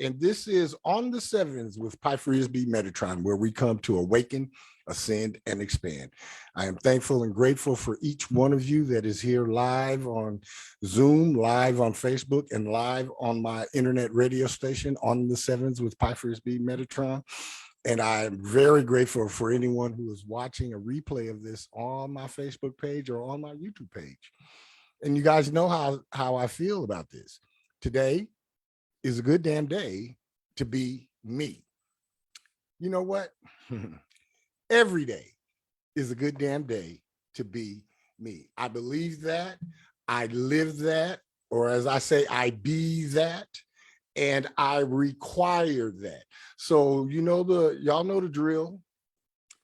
and this is On the Sevens with P Metatron, where we come to awaken, ascend, and expand. I am thankful and grateful for each one of you that is here live on Zoom, live on Facebook, and live on my internet radio station, On the Sevens with P Metatron. And I'm very grateful for anyone who is watching a replay of this on my Facebook page or on my YouTube page. And you guys know how I feel about this. Today is a good damn day to be me. You know what? Every day is a good damn day to be me. I believe that, I live that, or as I say, I be that, and I require that. So y'all know the drill.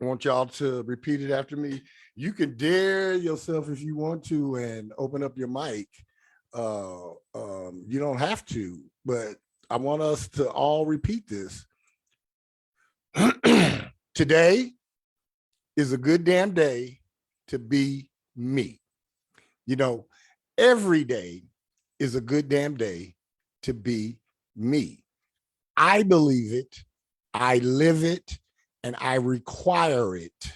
I want y'all to repeat it after me. You can dare yourself if you want to and open up your mic. You don't have to, but I want us to all repeat this. Today is a good damn day to be me. Every day is a good damn day to be me. I believe it, I live it, and I require it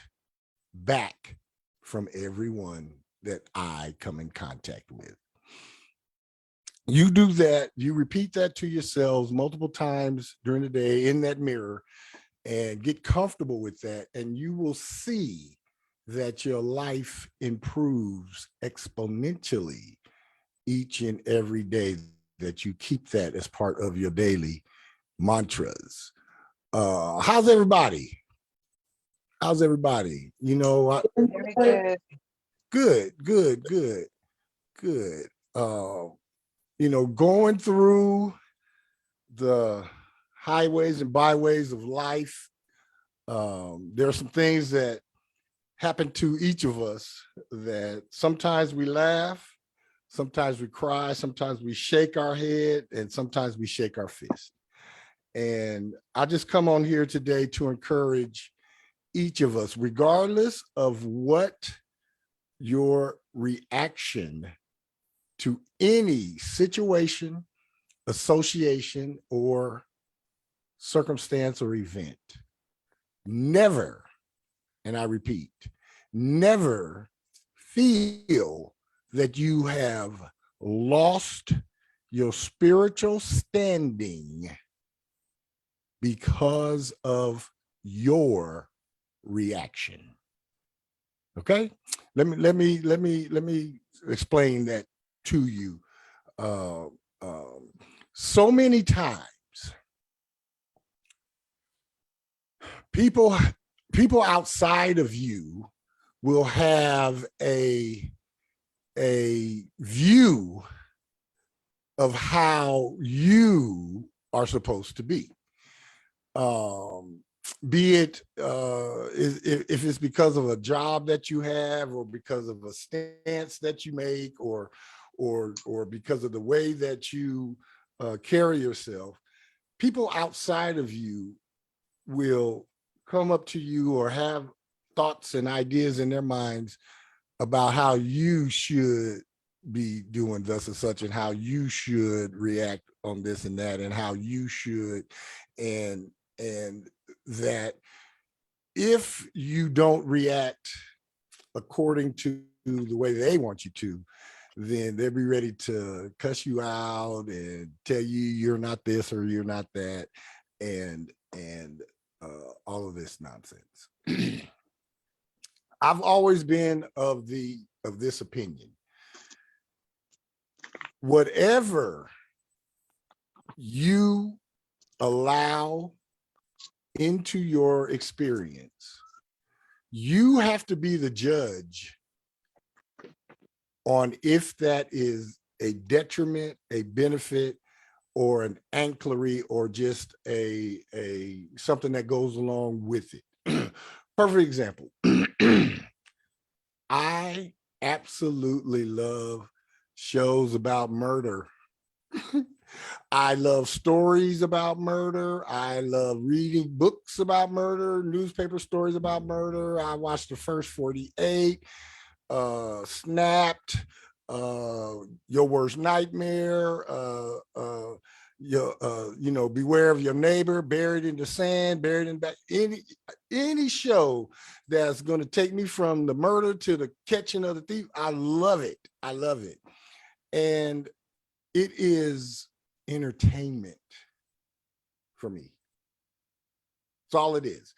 back from everyone that I come in contact with. You do that, you repeat that to yourselves multiple times during the day in that mirror and get comfortable with that, and you will see that your life improves exponentially each and every day that you keep that as part of your daily mantras. How's everybody? How's everybody? Very good. Good. Going through the highways and byways of life, there are some things that happen to each of us that sometimes we laugh, sometimes we cry, sometimes we shake our head, and sometimes we shake our fist. And I just come on here today to encourage each of us, regardless of what your reaction to any situation, association, or circumstance or event. Never, and I repeat, never feel that you have lost your spiritual standing because of your reaction. Okay, let me explain that to you. So many times, people outside of you will have a view of how you are supposed to be. Be it if it's because of a job that you have, or because of a stance that you make, or because of the way that you carry yourself. People outside of you will come up to you or have thoughts and ideas in their minds about how you should be doing thus and such, and how you should react on this and that, and how you should, and that if you don't react according to the way they want you to, then they'll be ready to cuss you out and tell you you're not this or you're not that, and all of this nonsense. I've always been of this opinion. Whatever you allow into your experience, you have to be the judge on if that is a detriment, a benefit, or an ancillary, or just a something that goes along with it. Perfect example. I absolutely love shows about murder. I love stories about murder. I love reading books about murder, newspaper stories about murder. I watched the first 48, Snapped, Your Worst Nightmare, Beware of your neighbor, buried in the sand, buried in back. Any show that's going to take me from the murder to the catching of the thief, I love it. I love it. And it is entertainment for me. That's all it is.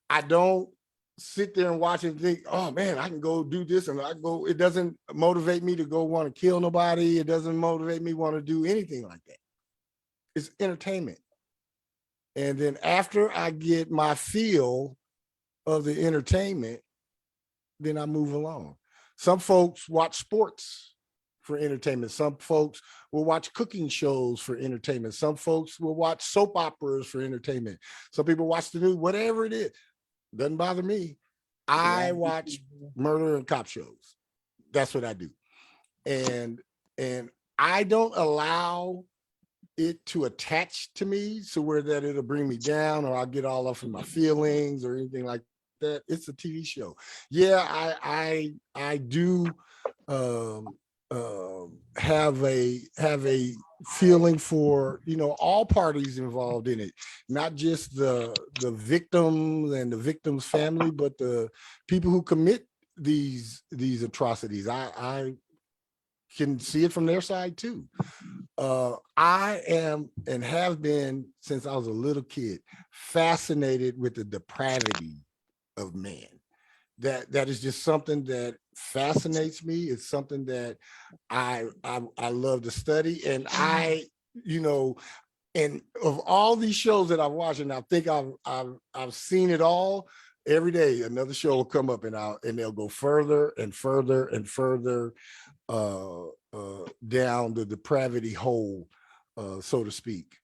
I don't sit there and watch and think, oh man, I can go do this and it doesn't motivate me to go want to kill nobody. It doesn't motivate me want to do anything like that. It's entertainment. And then after I get my feel of the entertainment, then I move along. Some folks watch sports for entertainment. Some folks will watch cooking shows for entertainment. Some folks will watch soap operas for entertainment. Some people watch the news, whatever it is. Doesn't bother me. I watch murder and cop shows. That's what I do. And I don't allow it to attach to me so where that it'll bring me down or I'll get all up in my feelings or anything like that. It's a TV show. Yeah, I do have a feeling for all parties involved in it, not just the victims and the victim's family, but the people who commit these atrocities. I can see it from their side too. I am and have been since I was a little kid fascinated with the depravity of man. That is just something that fascinates me. It's something that I love to study. And and of all these shows that I've watched, and I think I've seen it all. Every day another show will come up and they'll go further and further and further down the depravity hole, so to speak.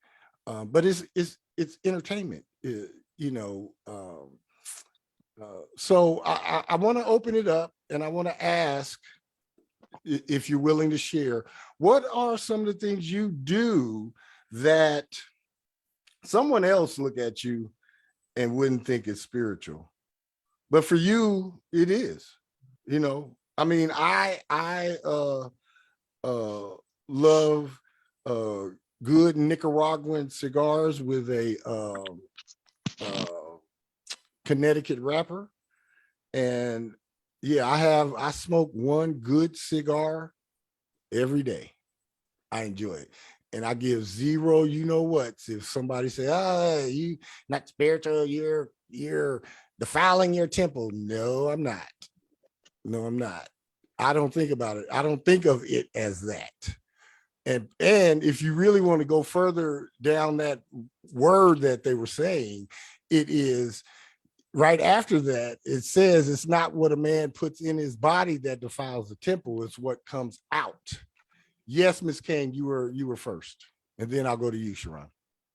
But it's entertainment, so I want to open it up and I want to ask if you're willing to share, what are some of the things you do that someone else look at you and wouldn't think it's spiritual, but for you, it is, I mean, I love good Nicaraguan cigars with a Connecticut wrapper. And yeah, I smoke one good cigar every day. I enjoy it. And I give zero, what's if somebody say, oh, you not spiritual, you're defiling your temple. No, I'm not. No, I'm not. I don't think about it. I don't think of it as that. And if you really want to go further down that word that they were saying, it is right after that. It says it's not what a man puts in his body that defiles the temple, it's what comes out. Yes, Ms. Kane, you were first. And then I'll go to you, Sharon.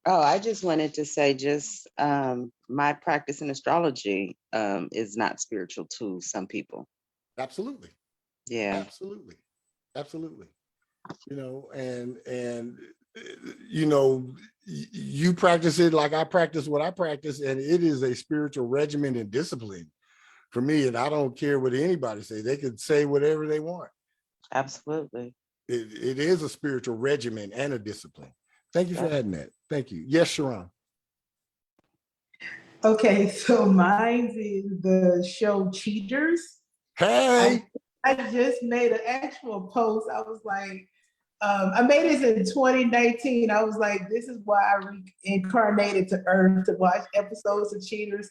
Oh, I just wanted to say my practice in astrology is not spiritual to some people. Absolutely. Yeah. Absolutely. And you practice it like I practice what I practice, and it is a spiritual regimen and discipline for me. And I don't care what anybody say. They could say whatever they want. Absolutely. It is a spiritual regimen and a discipline. Thank you for adding that. Thank you. Yes, Sharon. Okay, so mine is the show Cheaters. Hey. I just made an actual post. I was like, I made this in 2019. I was like, this is why I reincarnated to Earth to watch episodes of Cheaters.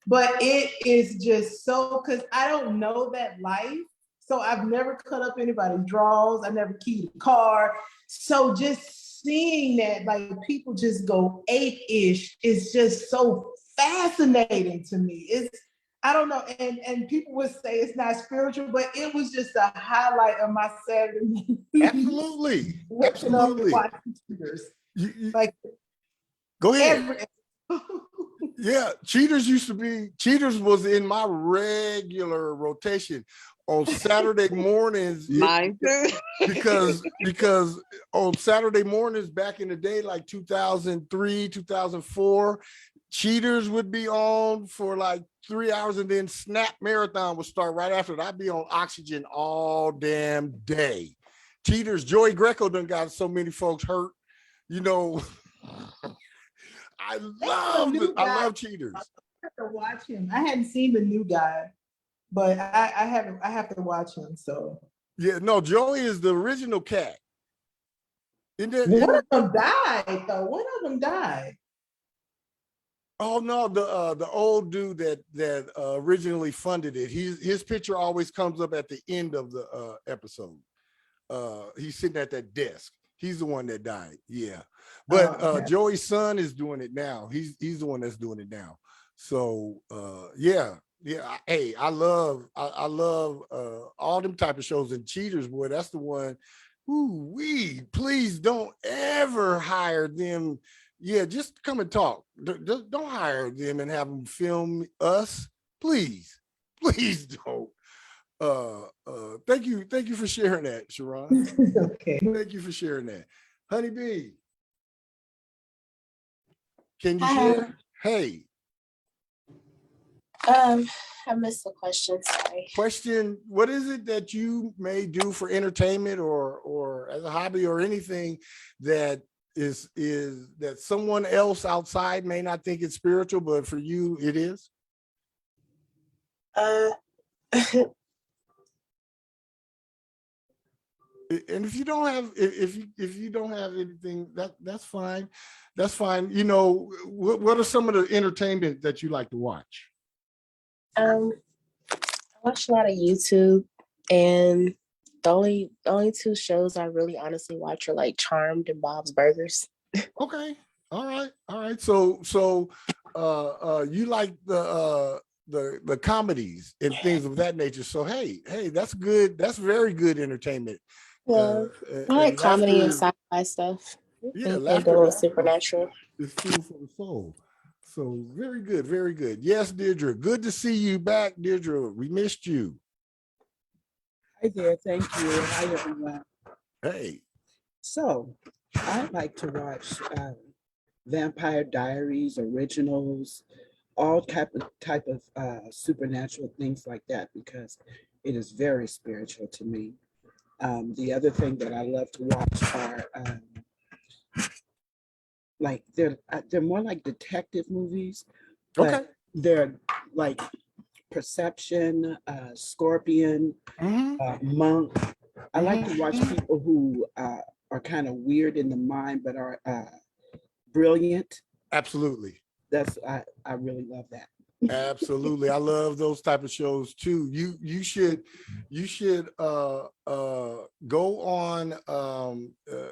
But it is just so, because I don't know that life. So I've never cut up anybody's drawers. I never keyed a car. So just seeing that, like, people just go ape-ish is just so fascinating to me. I don't know, and people would say it's not spiritual, but it was just a highlight of my Saturday. Absolutely. Absolutely. Like, go ahead. Yeah, Cheaters was in my regular rotation on Saturday mornings. Mine too. because on Saturday mornings back in the day, like 2003, 2004, Cheaters would be on for like 3 hours, and then Snap Marathon would start right after that. I'd be on oxygen all damn day. Cheaters, Joey Greco done got so many folks hurt, You know, I love cheaters. I have to watch him. I hadn't seen the new guy, but I haven't. I have to watch him. So Yeah, no, Joey is the original cat. one of them died, though. One of them died. Oh no, the old dude that originally funded it. His picture always comes up at the end of the episode. He's sitting at that desk. He's the one that died. Yeah, but Okay. Joey's son is doing it now. He's the one that's doing it now. So yeah. Hey, I love all them type of shows. And Cheaters, boy, that's the one. Ooh, please don't ever hire them. Yeah, just come and talk. Just don't hire them and have them film us. Please don't. Thank you for sharing that, Sharon. Okay. Thank you for sharing that. Honey Bee, can you Hi. share? Hey, I missed the question, sorry. question, what is it that you may do for entertainment or as a hobby or anything that is that someone else outside may not think it's spiritual, but for you it is? Uh, And if you don't have if you don't have anything, that's fine. That's fine. You know, what are some of the entertainment that you like to watch? I watch a lot of YouTube, and the only two shows I really honestly watch are like Charmed and Bob's Burgers. Okay. All right. So you like the comedies and things of that nature. So hey, that's good. That's very good entertainment. Yeah, I like comedy and sci-fi stuff. Yeah, and laughter dealing with supernatural. is food for the soul. So very good, very good. Yes, Deirdre, good to see you back, Deirdre. We missed you. Hi there, thank you. Hi everyone. Hey. So I like to watch Vampire Diaries, originals, all type of supernatural things like that because it is very spiritual to me. The other thing that I love to watch are like they're more like detective movies, but Okay. they're like Perception, Scorpion, Monk. I like to watch people who are kind of weird in the mind, but are brilliant. Absolutely. I really love that. Absolutely. I love those type of shows too. You should go on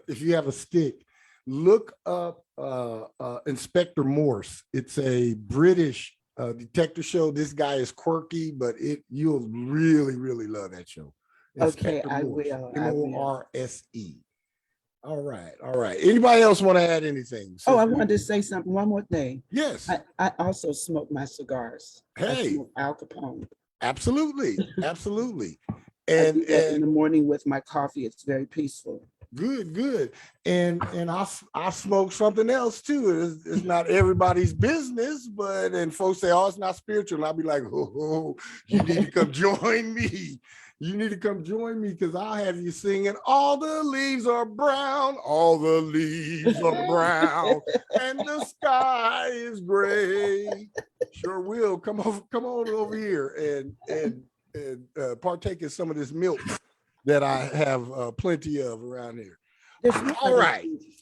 if you have a stick, look up Inspector Morse. It's a British detective show. This guy is quirky, but you'll really love that show. Okay, I Morse, will. Morse. All right. Anybody else want to add anything? Oh, I wanted to say something. One more thing. Yes. I also smoke my cigars. I Hey. smoke Al Capone. Absolutely. I do that in the morning with my coffee. It's very peaceful. Good. And I smoke something else too. It's not everybody's business, and folks say, oh, it's not spiritual. And I'll be like, oh, you need to come join me. You need to come join me because I'll have you singing, all the leaves are brown, all the leaves are brown, and the sky is gray. Sure will. Come on over here and partake in some of this milk that I have plenty of around here.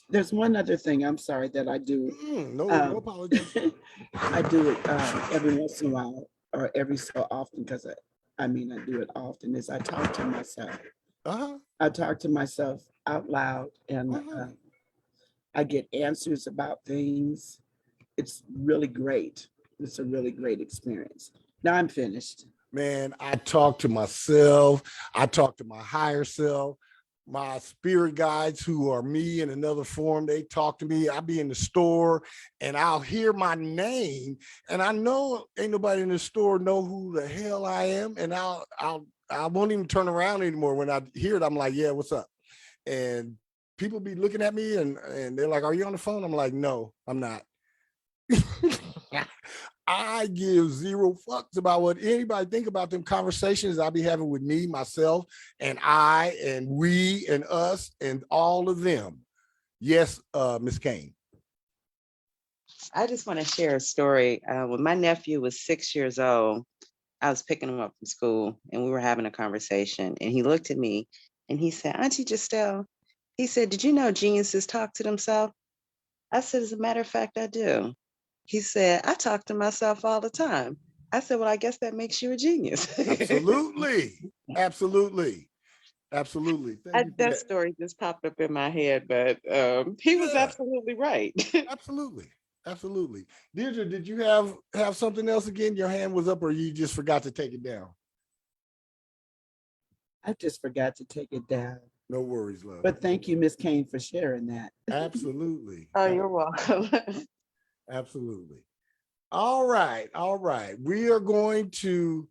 There's one other thing, I'm sorry, that I do. No apologies. I do it every once in a while or every so often because I do it often, is I talk to myself. I talk to myself out loud and I get answers about things. It's really great. It's a really great experience. Now I'm finished. Man, I talk to myself. I talk to my higher self. My spirit guides who are me in another form, they talk to me. I'll be in the store and I'll hear my name and I know ain't nobody in the store know who the hell I am. And I won't even turn around anymore. When I hear it, I'm like, yeah, what's up? And people be looking at me and they're like, are you on the phone? I'm like, no, I'm not. I give zero fucks about what anybody think about them conversations I'll be having with me, myself, and I, and we, and us, and all of them. Yes, Ms. Kane. I just want to share a story. When my nephew was 6 years old, I was picking him up from school and we were having a conversation. And he looked at me and he said, Auntie Justel, he said, did you know geniuses talk to themselves? I said, as a matter of fact, I do. He said, I talk to myself all the time. I said, well, I guess that makes you a genius. Absolutely. Absolutely. Absolutely. Thank you for That that. story just popped up in my head, but he was Yeah. absolutely right. Absolutely. Absolutely. Deirdre, did you have something else again? Your hand was up or you just forgot to take it down? I just forgot to take it down. No worries, love. But thank you, Miss Kane, for sharing that. Absolutely. Oh, you're welcome. Absolutely. All right. All right. We are going to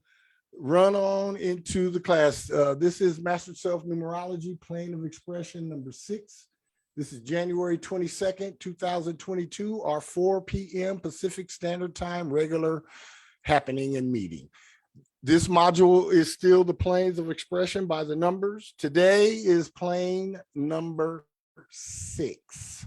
run on into the class. This is Master Self Numerology, Plane of Expression number 6. This is January 22nd, 2022, our 4 p.m. Pacific Standard Time regular happening and meeting. This module is still the planes of expression by the numbers. Today is plane number 6.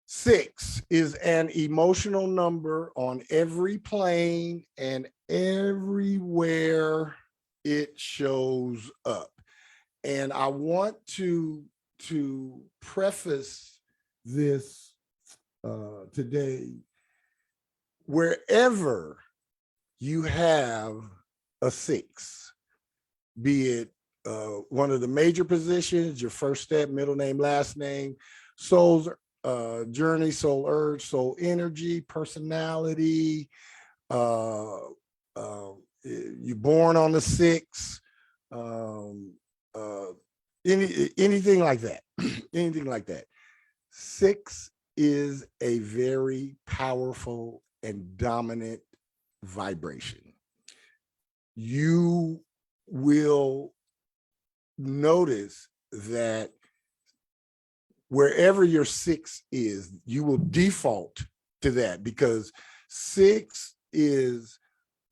6 is an emotional number on every plane and everywhere it shows up. And I want to preface this today. Wherever you have a 6, be it one of the major positions, your first step, middle name, last name, soul's journey, soul urge, soul energy, personality, you're born on the 6, anything like that, anything like that. 6 is a very powerful and dominant vibration. You will notice that wherever your 6 is, you will default to that because 6 is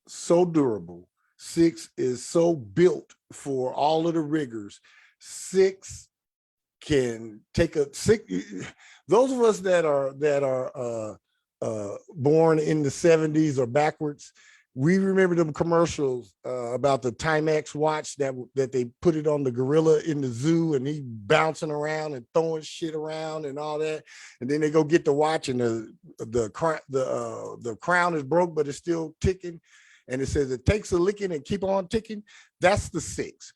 so durable. 6 is so built for all of the rigors. 6 can take a 6. Those of us that are born in the 70s or backwards, we remember them commercials about the Timex watch that they put it on the gorilla in the zoo and he bouncing around and throwing shit around and all that. And then they go get the watch and the crown is broke, but it's still ticking. And it says it takes a licking and keep on ticking. That's the 6.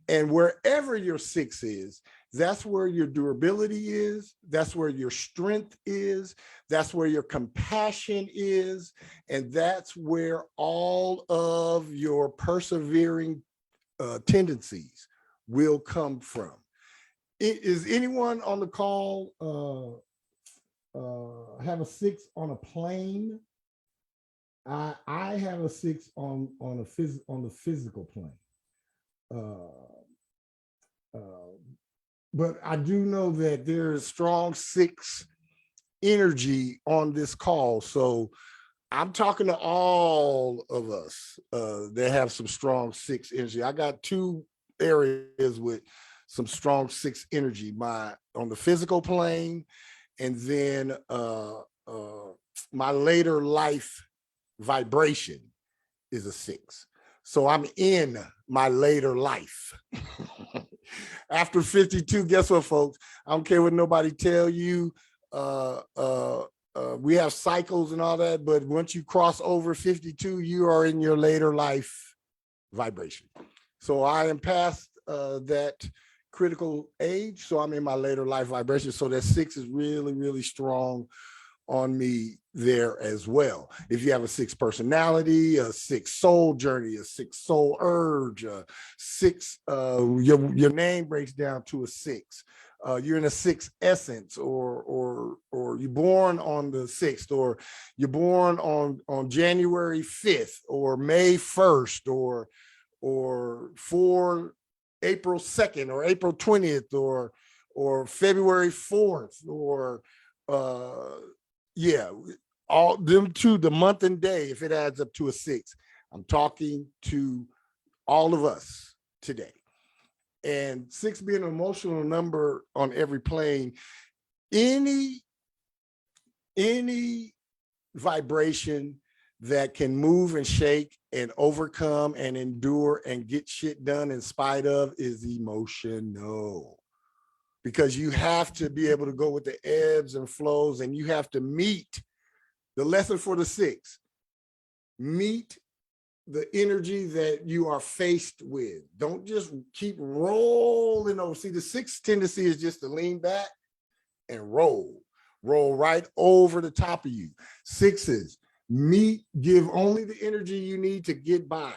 And wherever your 6 is, that's where your durability is. That's where your strength is. That's where your compassion is. And that's where all of your persevering tendencies will come from. Is anyone on the call have a 6 on a plane? I have a 6 on the physical plane. But I do know that there is strong 6 energy on this call. So I'm talking to all of us that have some strong 6 energy. I got 2 areas with some strong 6 energy, on the physical plane, and then my later life vibration is a 6. So I'm in my later life. After 52, guess what, folks? I don't care what nobody tell you. We have cycles and all that, but once you cross over 52, you are in your later life vibration. So I am past that critical age, so I'm in my later life vibration. So that 6 is really, really strong on me there as well. If you have a 6 personality, a 6 soul journey, a 6 soul urge, a 6, your name breaks down to a 6. You're in a 6 essence, or you're born on the 6th, or you're born on January 5th, or May 1st, or for April 2nd, or April 20th, or February 4th, or yeah, all them to the month and day, if it adds up to a 6. I'm talking to all of us today. And 6 being an emotional number on every plane, any vibration that can move and shake and overcome and endure and get shit done in spite of is emotional. Because you have to be able to go with the ebbs and flows, and you have to meet the lesson for the 6. Meet the energy that you are faced with. Don't just keep rolling over. See, the 6 tendency is just to lean back and roll right over the top of you. 6s, give only the energy you need to get by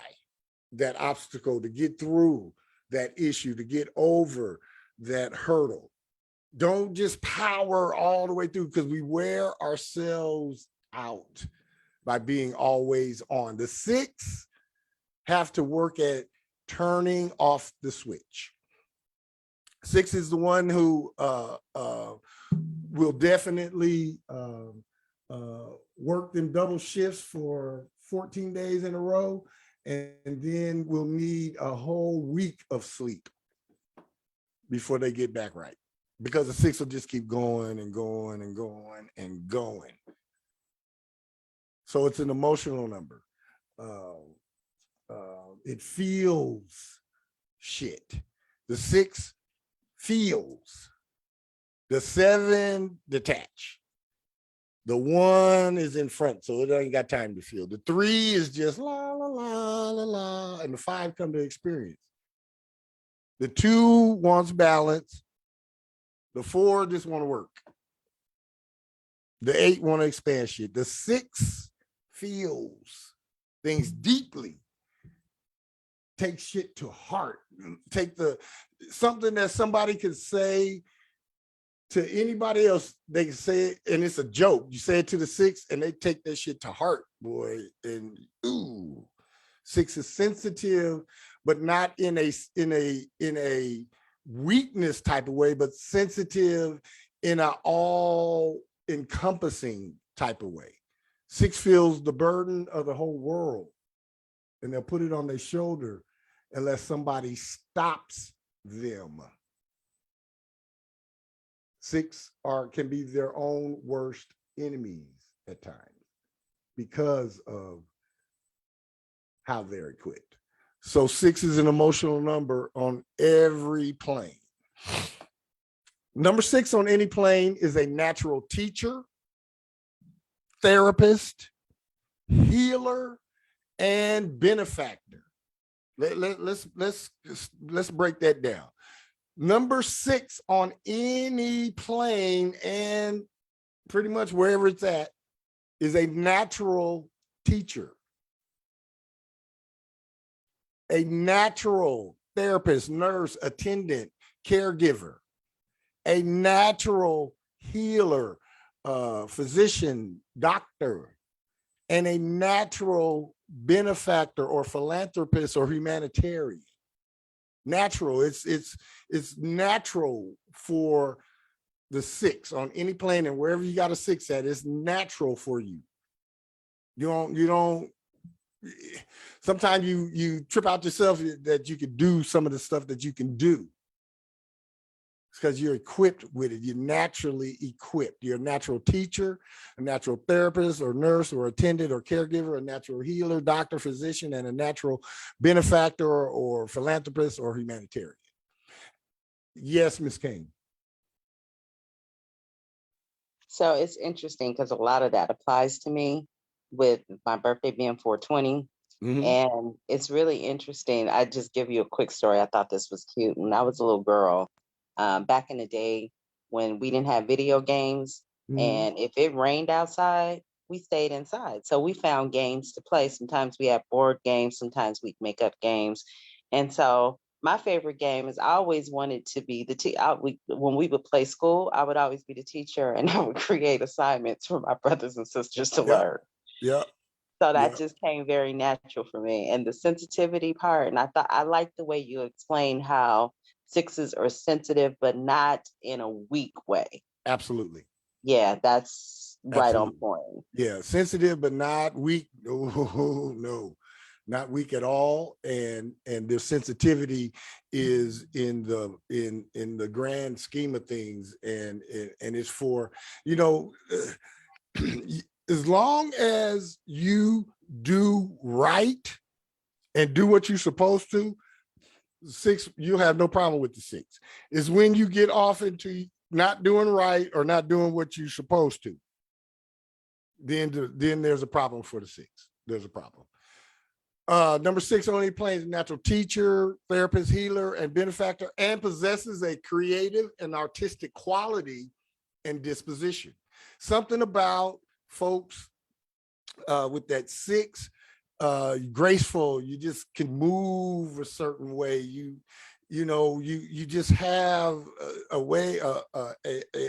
that obstacle, to get through that issue, to get over that hurdle. Don't just power all the way through, because we wear ourselves out by being always on. The 6 have to work at turning off the switch. 6 is the one who will definitely work them double shifts for 14 days in a row, and then will need a whole week of sleep before they get back right, because the 6 will just keep going and going and going and going. So it's an emotional number. It feels shit. The 6 feels. The 7 detach. The 1 is in front, so it ain't got time to feel. The 3 is just la la la la la, and the 5 come to experience. The 2 wants balance. The 4 just want to work. The 8 want to expand shit. The 6 feels things deeply. Take shit to heart. Take something that somebody could say to anybody else, they can say it, and it's a joke. You say it to the 6, and they take that shit to heart, boy. And ooh, 6 is sensitive, but not in a weakness type of way, but sensitive in an all-encompassing type of way. 6 feels the burden of the whole world, and they'll put it on their shoulder unless somebody stops them. 6 can be their own worst enemies at times because of how they're equipped. So 6 is an emotional number on every plane. Number 6 on any plane is a natural teacher, therapist, healer, and benefactor. Let's break that down. Number 6 on any plane, and pretty much wherever it's at, is a natural teacher, a natural therapist, nurse, attendant, caregiver, a natural healer, physician, doctor, and a natural benefactor or philanthropist or humanitarian. Natural. It's natural for the 6 on any plane, and wherever you got a 6 at, it's natural for you. You don't sometimes you trip out yourself that you could do some of the stuff that you can do. It's because you're equipped with it. You're naturally equipped. You're a natural teacher, a natural therapist or nurse or attendant or caregiver, a natural healer, doctor, physician, and a natural benefactor or philanthropist or humanitarian. Yes, Ms. King. So it's interesting because a lot of that applies to me with my birthday being 420. Mm-hmm. And it's really interesting. I just give you a quick story. I thought this was cute. When I was a little girl, back in the day when we didn't have video games, mm-hmm. and if it rained outside, we stayed inside. So we found games to play. Sometimes we had board games, sometimes we'd make up games. And so my favorite game is I always wanted to be when we would play school, I would always be the teacher, and I would create assignments for my brothers and sisters to learn. Yeah. So that just came very natural for me. And the sensitivity part, and I liked the way you explained how 6s are sensitive, but not in a weak way. Absolutely. Yeah, that's right on point. Yeah, sensitive, but not weak. No. not weak at all, and their sensitivity is in the grand scheme of things, and it's for, you know, as long as you do right and do what you're supposed to, 6, you'll have no problem with the 6. It's when you get off into not doing right or not doing what you're supposed to, then there's a problem for the 6. There's a problem. Number 6 only plays natural teacher, therapist, healer, and benefactor, and possesses a creative and artistic quality and disposition. Something about folks with that 6, graceful, you just can move a certain way. You just have a way, a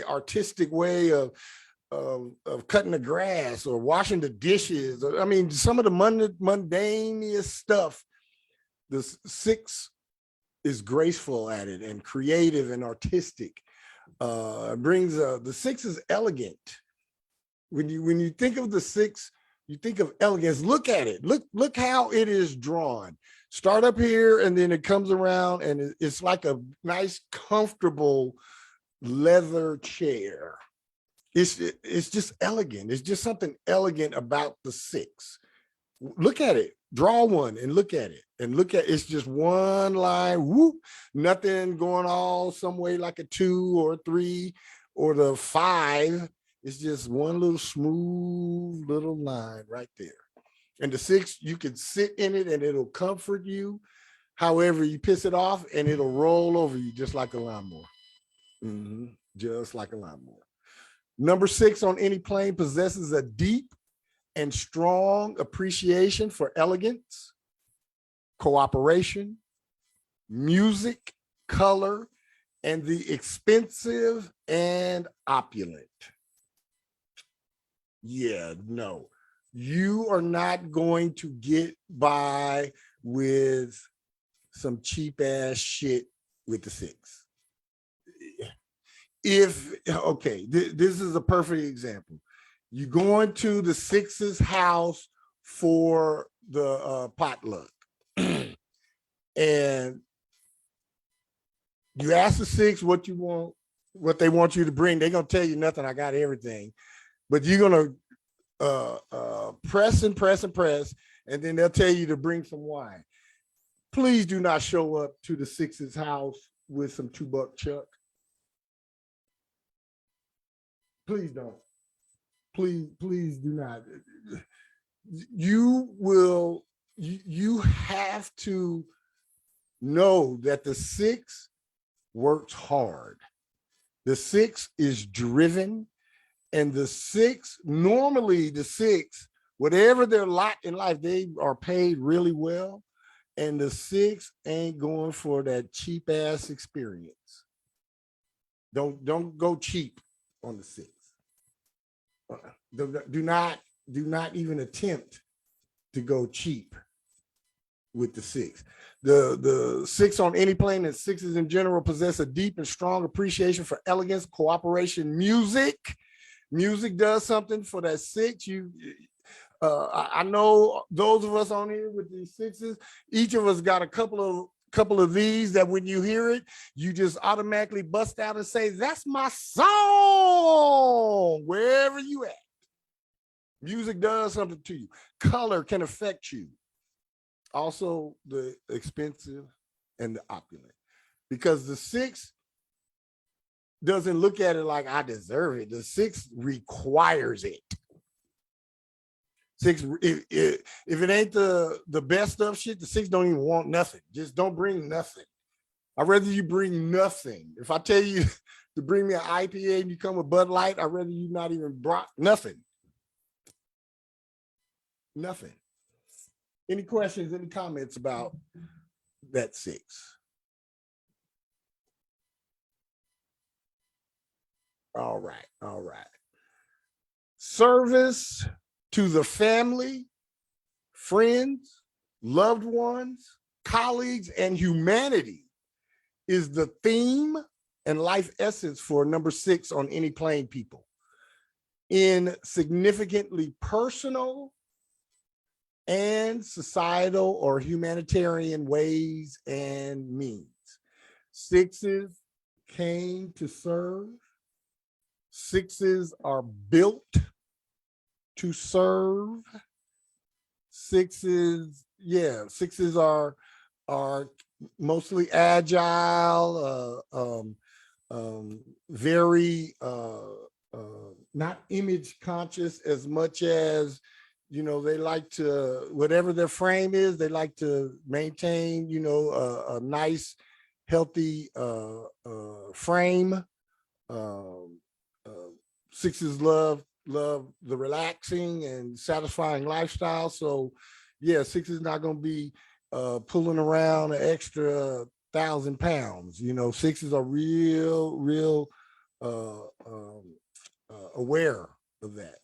artistic way of cutting the grass or washing the dishes. I mean, some of the mundaneous stuff, the 6 is graceful at it and creative and artistic. Brings the 6 is elegant. When you think of the 6, you think of elegance. Look at it. Look how it is drawn. Start up here, and then it comes around, and it's like a nice, comfortable leather chair. It's just elegant. It's just something elegant about the 6. Look at it. Draw one and look at it. And it's just one line. Whoop. Nothing going all some way like a 2 or a 3 or the 5. It's just one little smooth little line right there. And the 6, you can sit in it and it'll comfort you. However, you piss it off and it'll roll over you just like a lawnmower. Just like a lawnmower. Number 6 on any plane possesses a deep and strong appreciation for elegance, cooperation, music, color, and the expensive and opulent. Yeah, no, you are not going to get by with some cheap ass shit with the 6. This is a perfect example. You go into the 6's house for the potluck, and you ask the 6 what you want, what they want you to bring. They're gonna tell you nothing. I got everything, but you're gonna press and press and press, and then they'll tell you to bring some wine. Please do not show up to the 6's house with some $2 chuck. Please don't. Please do not. You have to know that the 6 works hard. The 6 is driven, and the 6, normally the 6, whatever their lot in life, they are paid really well, and the 6 ain't going for that cheap ass experience. Don't go cheap on the 6. Do not even attempt to go cheap with the 6. The 6 on any plane, and 6s in general possess a deep and strong appreciation for elegance, cooperation, music. Music does something for that 6. I know those of us on here with these 6s, each of us got a couple of these that when you hear it, you just automatically bust out and say, "That's my song," wherever you at. Music does something to you. Color can affect you. Also, the expensive and the opulent, because the 6 doesn't look at it like I deserve it. The 6 requires it. 6, if it ain't the best of shit, the 6 don't even want nothing. Just don't bring nothing. I'd rather you bring nothing. If I tell you to bring me an IPA and you come with Bud Light, I'd rather you not even brought nothing. Nothing. Any questions, any comments about that 6? All right. Service to the family, friends, loved ones, colleagues, and humanity is the theme and life essence for number 6 on any plane people. In significantly personal and societal or humanitarian ways and means. Sixes came to serve. Sixes are built to serve. Sixes are mostly agile, very not image conscious as much as, you know, they like to, whatever their frame is, they like to maintain, you know, a nice, healthy frame. Sixes love the relaxing and satisfying lifestyle. So yeah, six is not going to be pulling around an extra 1,000 pounds. You know, sixes are real aware of that.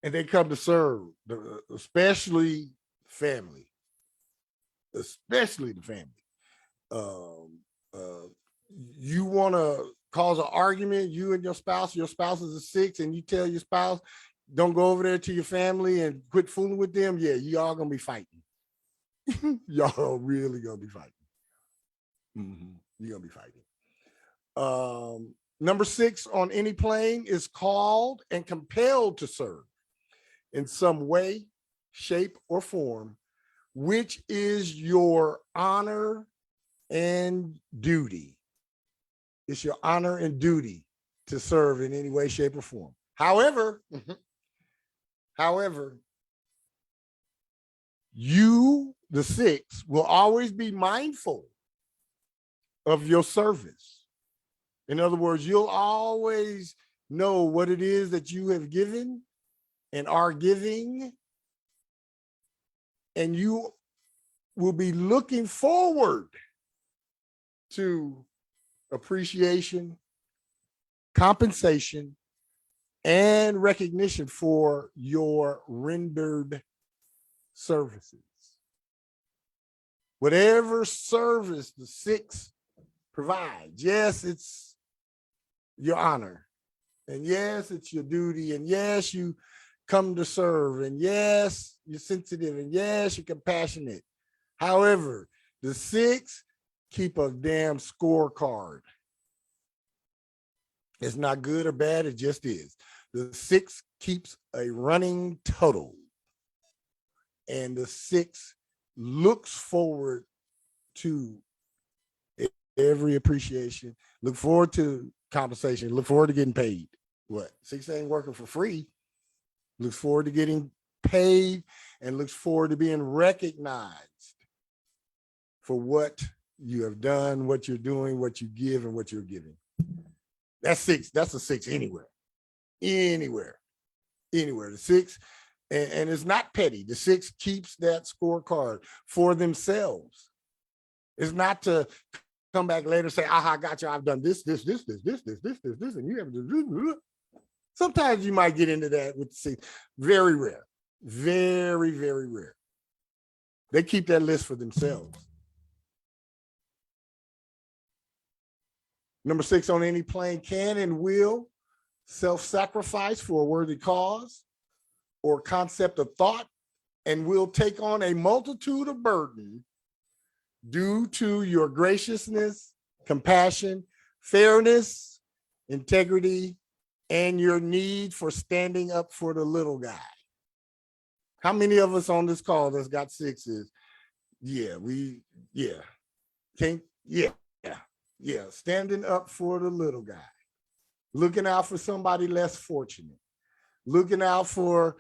And they come to serve, especially family, especially the family. You want to cause an argument, you and your spouse is a six, and you tell your spouse, don't go over there to your family and quit fooling with them. Yeah, y'all gonna be fighting. Y'all really gonna be fighting. You're gonna be fighting. Number six on any plane is called and compelled to serve in some way, shape, or form, which is your honor and duty. It's your honor and duty to serve in any way, shape, or form. However, you, the six, will always be mindful of your service. In other words, you'll always know what it is that you have given and are giving, and you will be looking forward to appreciation, compensation, and recognition for your rendered services. Whatever service the six provides, yes, it's your honor, and yes, it's your duty, and yes, you come to serve, and yes, you're sensitive, and yes, you're compassionate. However, the six keep a damn scorecard. It's not good or bad, it just is. The six keeps a running total, and the six looks forward to every appreciation, look forward to compensation, look forward to getting paid. What? Six ain't working for free. Looks forward to getting paid and looks forward to being recognized for what you have done, what you're doing, what you give, and what you're giving. That's six. That's a six anywhere. The six, and it's not petty. The six keeps that scorecard for themselves. It's not to come back later and say, aha, gotcha, I've done this, and you have to. Sometimes you might get into that with the six. Very rare. Very, very rare. They keep that list for themselves. Number six on any plane can and will self-sacrifice for a worthy cause or concept of thought, and will take on a multitude of burden due to your graciousness, compassion, fairness, integrity, and your need for standing up for the little guy. How many of us on this call that's got sixes? Standing up for the little guy, looking out for somebody less fortunate, looking out for,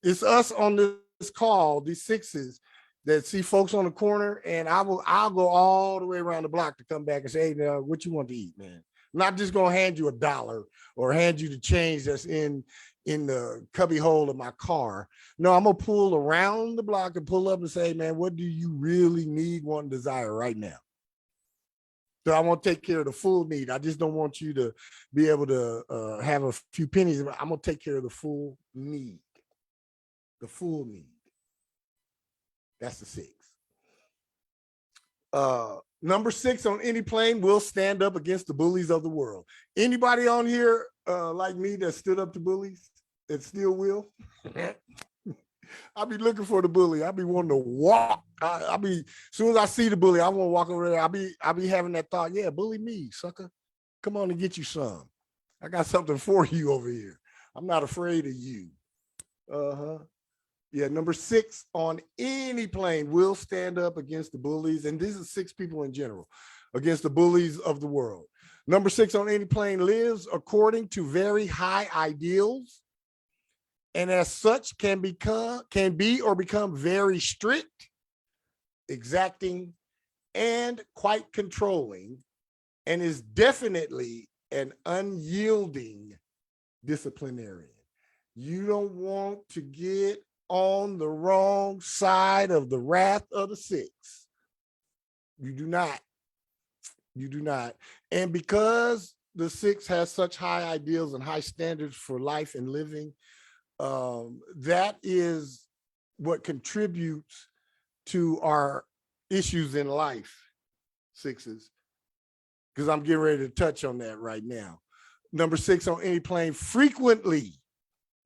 it's us on this call, these sixes that see folks on the corner, and I'll go all the way around the block to come back and say, hey, now, what you want to eat, man? I'm not just gonna hand you $1 or hand you the change that's in the cubby hole of my car. No, I'm gonna pull around the block and pull up and say, man, what do you really need, want, and desire right now? So I want to take care of the full need. I just don't want you to be able to have a few pennies. I'm gonna take care of the full need. The full need. That's the six. Number six on any plane will stand up against the bullies of the world. Anybody on here like me that stood up to bullies? It still will. I'll be looking for the bully. I'll be wanting to walk. I'll be, as soon as I see the bully, I want to walk over there. I'll be having that thought, yeah, bully me, sucker. Come on and get you some. I got something for you over here. I'm not afraid of you. Yeah, number 6 on any plane will stand up against the bullies. And this is 6 people in general, against the bullies of the world. Number 6 on any plane lives according to very high ideals, and as such can be or become very strict, exacting, and quite controlling, and is definitely an unyielding disciplinarian. You don't want to get on the wrong side of the wrath of the 6. You do not. You do not. And because the 6 has such high ideals and high standards for life and living, that is what contributes to our issues in life, 6s, because I'm getting ready to touch on that right now. Number 6 on any plane frequently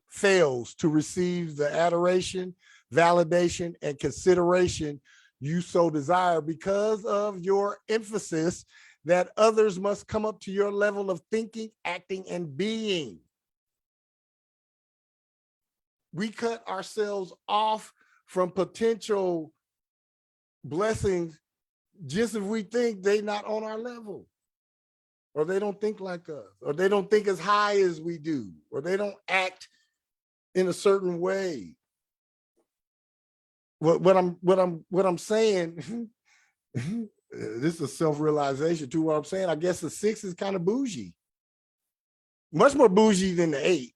fails to receive the adoration, validation, and consideration you so desire because of your emphasis that others must come up to your level of thinking, acting, and being. We cut ourselves off from potential blessings just if we think they're not on our level, or they don't think like us, or they don't think as high as we do, or they don't act in a certain way. What I'm saying, this is self-realization too. What I'm saying, I guess the 6 is kind of bougie, much more bougie than the 8.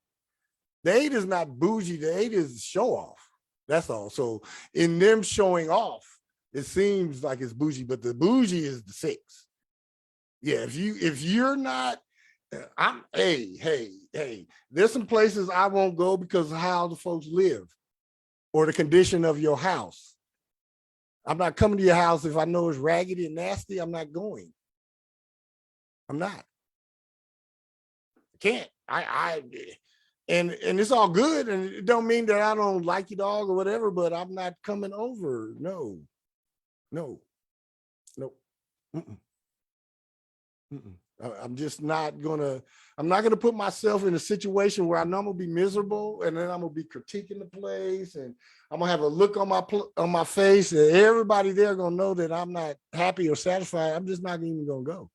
The 8 is not bougie. The 8 is show off. That's all. So in them showing off, it seems like it's bougie, but the bougie is the 6. Yeah, if you're not, hey, there's some places I won't go because of how the folks live or the condition of your house. I'm not coming to your house if I know it's raggedy and nasty. I'm not going. I'm not. I can't. And it's all good, and it don't mean that I don't like you, dog, or whatever, but I'm not coming over. No. Mm-mm. I'm just not gonna, I'm not gonna put myself in a situation where I know I'm gonna be miserable, and then I'm gonna be critiquing the place, and I'm gonna have a look on my face, and everybody there gonna know that I'm not happy or satisfied. I'm just not even gonna go.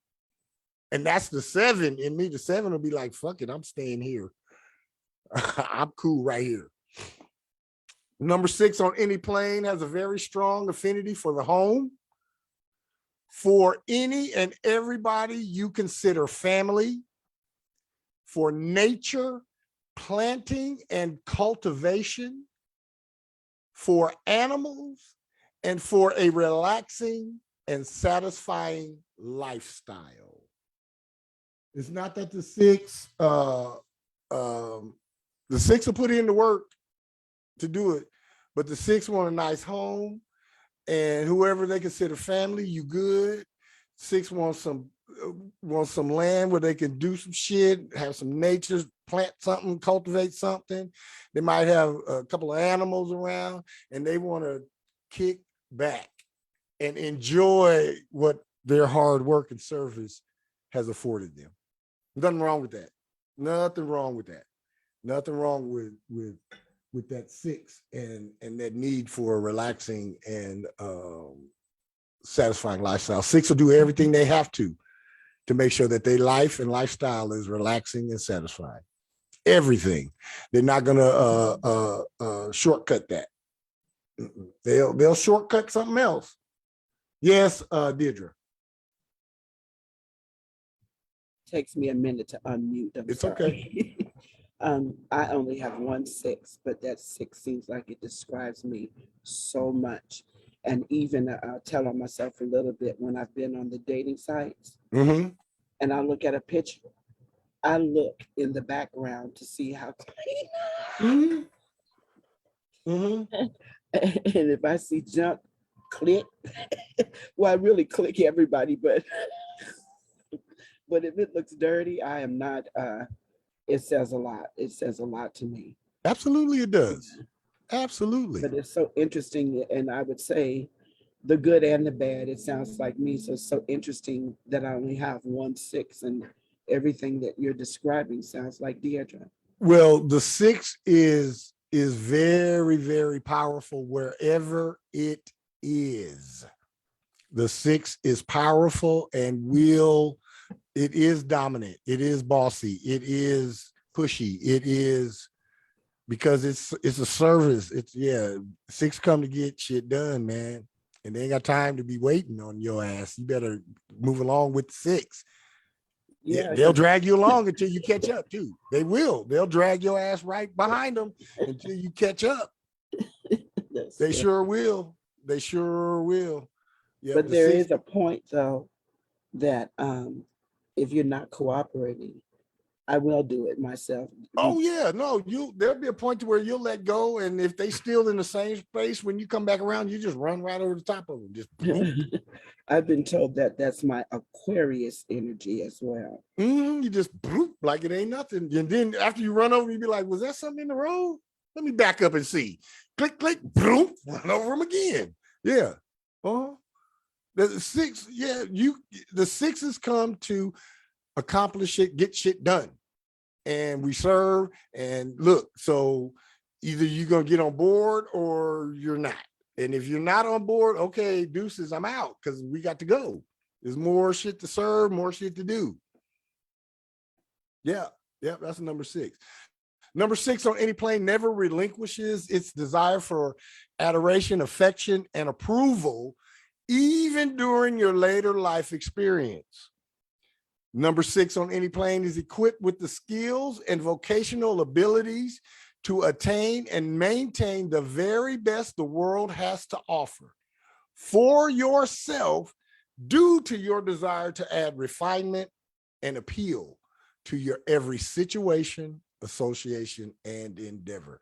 And that's the 7 in me. The 7 will be like, fuck it, I'm staying here. I'm cool right here. Number 6 on any plane has a very strong affinity for the home, for any and everybody you consider family, for nature, planting and cultivation, for animals, and for a relaxing and satisfying lifestyle. It's not that the 6 will put in the work to do it, but the 6 want a nice home, and whoever they consider family, you good. 6 wants some land where they can do some shit, have some nature, plant something, cultivate something. They might have a couple of animals around, and they want to kick back and enjoy what their hard work and service has afforded them. Nothing wrong with that. Nothing wrong with that. Nothing wrong with that 6 and that need for a relaxing and satisfying lifestyle. 6 will do everything they have to make sure that their life and lifestyle is relaxing and satisfying. Everything. They're not gonna shortcut that. They'll shortcut something else. Yes, Deirdre. Takes me a minute to unmute. It's okay. I only have 1 6, but that 6 seems like it describes me so much. And even I'll tell on myself a little bit when I've been on the dating sites, and I look at a picture, I look in the background to see how clean. And if I see junk, click. Well, I really click everybody, but if it looks dirty, I am not. It says a lot. It says a lot to me. Absolutely it does. Absolutely. But it's so interesting, and I would say the good and the bad. It sounds like me, so it's so interesting that I only have 1/6, and everything that you're describing sounds like Deidre. Well, the 6 is very, very powerful wherever it is. The 6 is powerful and it is dominant. It is bossy. It is pushy. It is because it's a service. 6 come to get shit done, man. And they ain't got time to be waiting on your ass. You better move along with the 6. Yeah, they'll drag you along until you catch up too. They will. They'll drag your ass right behind them until you catch up. They sure will. They sure will. Yeah, but there is a point though that if you're not cooperating, I will do it myself. Oh yeah, no, there'll be a point to where you'll let go, and if they still in the same space when you come back around, you just run right over the top of them. Just I've been told that that's my Aquarius energy as well. You just like it ain't nothing, and then after you run over, you be like, "Was that something in the road? Let me back up and see." Click, click, run over them again. Yeah. The 6, the 6s come to accomplish it, get shit done. And we serve and look, so either you're going to get on board or you're not. And if you're not on board, okay, deuces, I'm out because we got to go. There's more shit to serve, more shit to do. Yeah, that's number 6. Number 6 on any plane never relinquishes its desire for adoration, affection, and approval, even during your later life experience. Number 6 on any plane is equipped with the skills and vocational abilities to attain and maintain the very best the world has to offer for yourself due to your desire to add refinement and appeal to your every situation, association, and endeavor.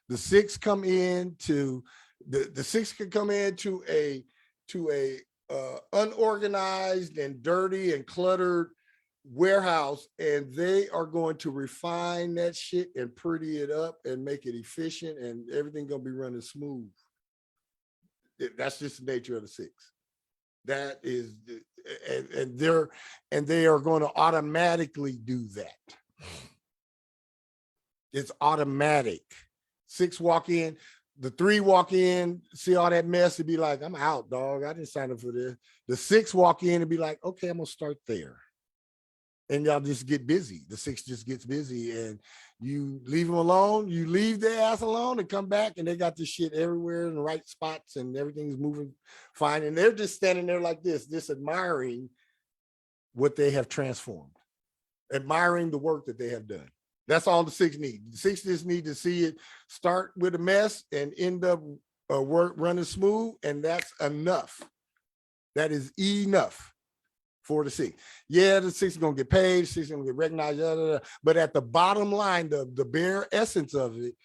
The 6 come into the 6 can come into a unorganized and dirty and cluttered warehouse, and they are going to refine that shit and pretty it up and make it efficient, and everything gonna be running smooth. That's just the nature of the 6. That is, and they are going to automatically do that. It's automatic. 6 walk in, the 3 walk in, see all that mess and be like, I'm out, dog. I didn't sign up for this. The 6 walk in and be like, okay, I'm gonna start there. And y'all just get busy. The 6 just gets busy, and you leave them alone. You leave their ass alone and come back, and they got this shit everywhere in the right spots, and everything's moving fine. And they're just standing there like this, just admiring what they have transformed, admiring the work that they have done. That's all the 6 need. The 6 just need to see it start with a mess and end up work running smooth, and that's enough. That is enough for the 6. Yeah, the 6 is gonna get paid, 6 is gonna get recognized, but at the bottom line, the bare essence of it,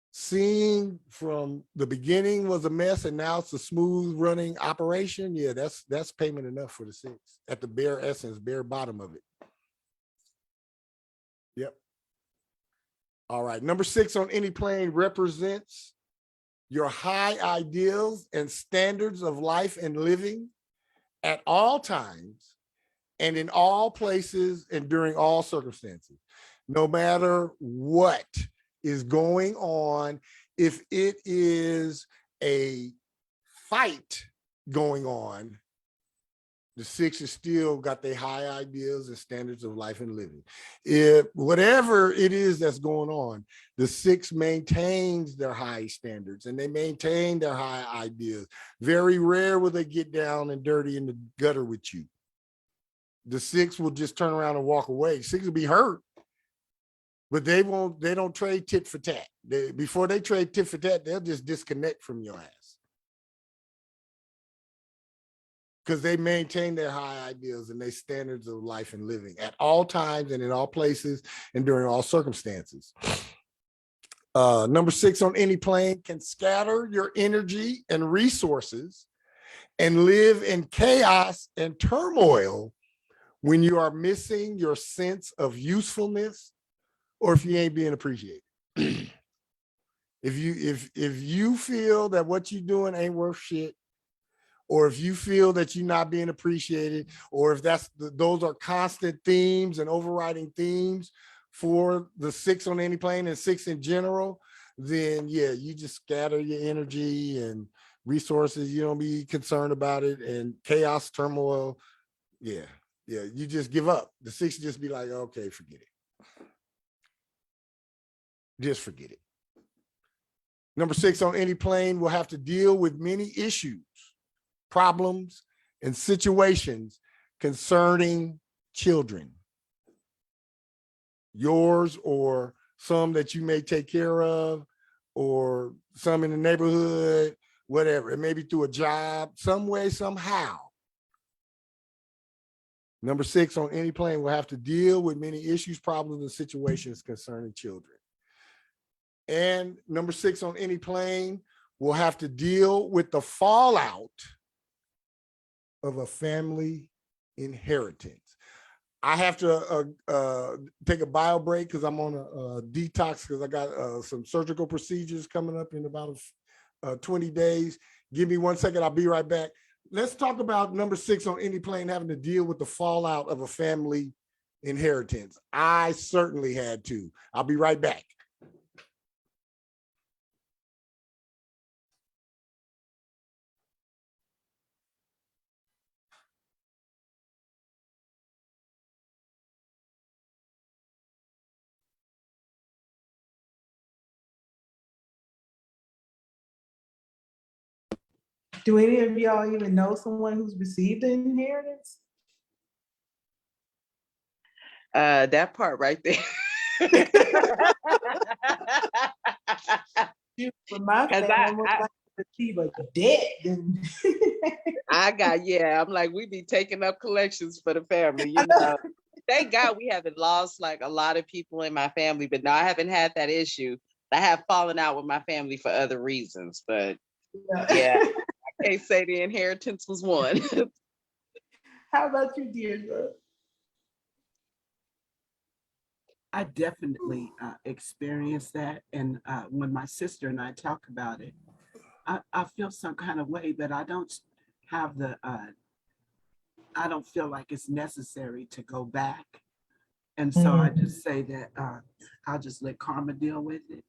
seeing from the beginning was a mess and now it's a smooth running operation. Yeah, that's payment enough for the 6 at the bare essence, bare bottom of it. Yep. All right, number 6 on any plane represents your high ideals and standards of life and living at all times and in all places and during all circumstances, no matter what is going on. If it is a fight going on, the 6 is still got their high ideals and standards of life and living. If whatever it is that's going on, the 6 maintains their high standards and they maintain their high ideas. Very rare will they get down and dirty in the gutter with you. The 6 will just turn around and walk away. 6 will be hurt, but they don't trade tit for tat. Before they trade tit for tat, they'll just disconnect from your ass. Because they maintain their high ideals and their standards of life and living at all times and in all places and during all circumstances. Number 6 on any plane can scatter your energy and resources and live in chaos and turmoil when you are missing your sense of usefulness or if you ain't being appreciated. If you feel that what you're doing ain't worth shit, or if you feel that you're not being appreciated, or if those are constant themes and overriding themes for the 6 on any plane and 6 in general, then yeah, you just scatter your energy and resources. You don't be concerned about it, and chaos, turmoil. Yeah, you just give up. The 6 just be like, okay, forget it. Just forget it. Number 6 on any plane will have to deal with many issues, problems, and situations concerning children. Yours or some that you may take care of, or some in the neighborhood, whatever. It may be through a job, some way, somehow. Number 6 on any plane will have to deal with many issues, problems, and situations concerning children. And number 6 on any plane will have to deal with the fallout of a family inheritance. I have to take a bio break because I'm on a detox because I got some surgical procedures coming up in about 20 days. Give me 1 second. I'll be right back. Let's talk about number 6 on any plane having to deal with the fallout of a family inheritance. I certainly had to. I'll be right back. Do any of y'all even know someone who's received an inheritance? That part right there. For my family, I receive a debt. I'm like, we be taking up collections for the family, you know. Thank God we haven't lost like a lot of people in my family, but no, I haven't had that issue. I have fallen out with my family for other reasons, but yeah, I can't say the inheritance was one. How about you, dear? I definitely experienced that. And when my sister and I talk about it, I feel some kind of way, but I don't have I don't feel like it's necessary to go back. And so I just say that I'll just let karma deal with it.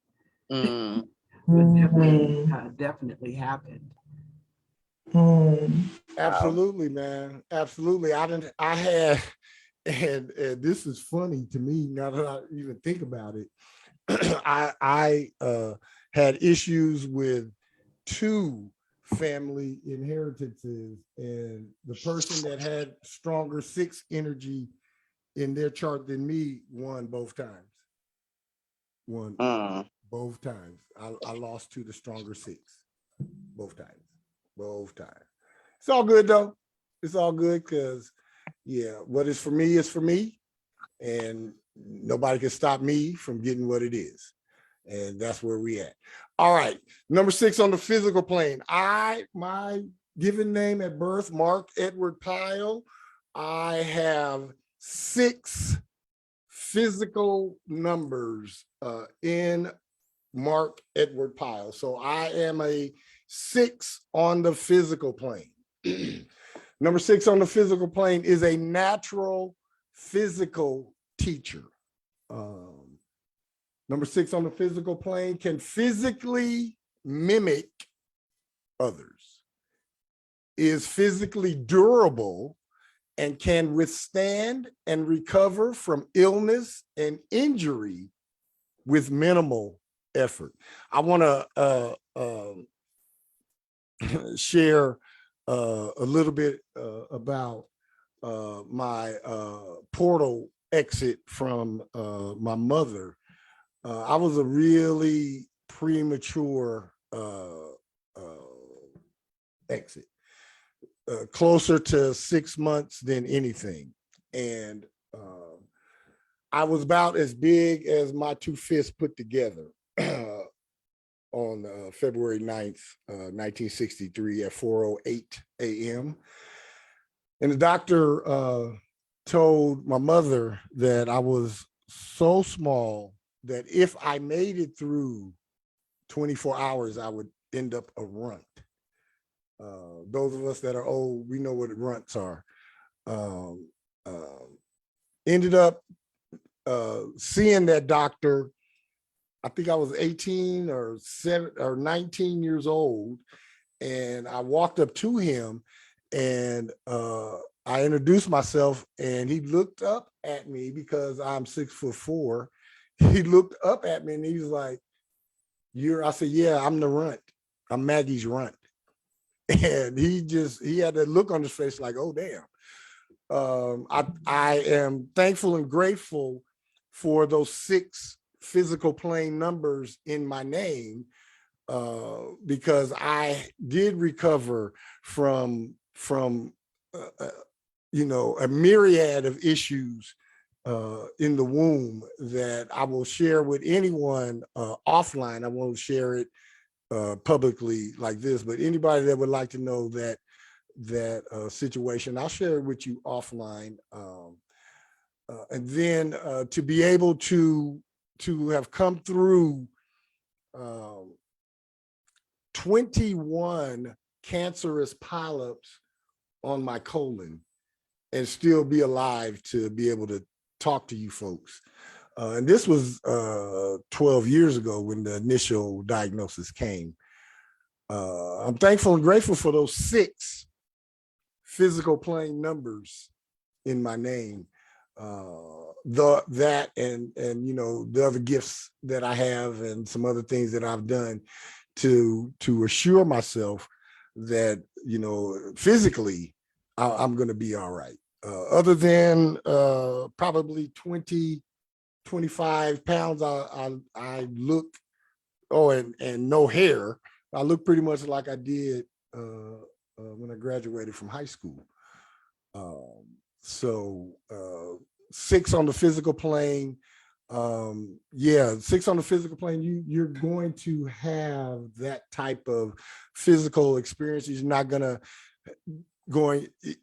But definitely happened. Absolutely, man. Absolutely. I had, and this is funny to me now that I even think about it. I had issues with 2 family inheritances, and the person that had stronger 6 energy in their chart than me won both times. Both times. I lost to the stronger 6 both times. It's all good though. It's all good because yeah, what is for me, and nobody can stop me from getting what it is. And that's where we at. All right. Number 6 on the physical plane. My given name at birth, Mark Edward Pyle. I have 6 physical numbers in Mark Edward Pyle. So I am a 6 on the physical plane. Number 6 on the physical plane is a natural physical teacher. Number 6 on the physical plane can physically mimic others, is physically durable, and can withstand and recover from illness and injury with minimal effort. I want to share a little bit about my portal exit from my mother. I was a really premature exit, closer to 6 months than anything. And I was about as big as my 2 fists put together on February 9th, 1963 at 4:08 a.m. And the doctor told my mother that I was so small that if I made it through 24 hours, I would end up a runt. Those of us that are old, we know what runts are. Ended up seeing that doctor. I think I was 18 or 19 years old. And I walked up to him and I introduced myself, and he looked up at me because I'm 6'4". He looked up at me and he was like, I said, yeah, I'm the runt. I'm Maggie's runt. And he had that look on his face like, oh, damn. I am thankful and grateful for those 6 physical plane numbers in my name, because I did recover from a myriad of issues in the womb that I will share with anyone offline. I won't share it publicly like this, but anybody that would like to know that situation, I'll share it with you offline. And then to be able to have come through 21 cancerous polyps on my colon and still be alive to be able to talk to you folks. And this was 12 years ago when the initial diagnosis came. I'm thankful and grateful for those 6 physical plane numbers in my name. That and the other gifts that I have and some other things that I've done to assure myself that physically I'm going to be all right. Other than probably 20, 25 pounds, I look, and no hair. I look pretty much like I did when I graduated from high school. So 6 on the physical plane. 6 on the physical plane, you're going to have that type of physical experiences. You're not gonna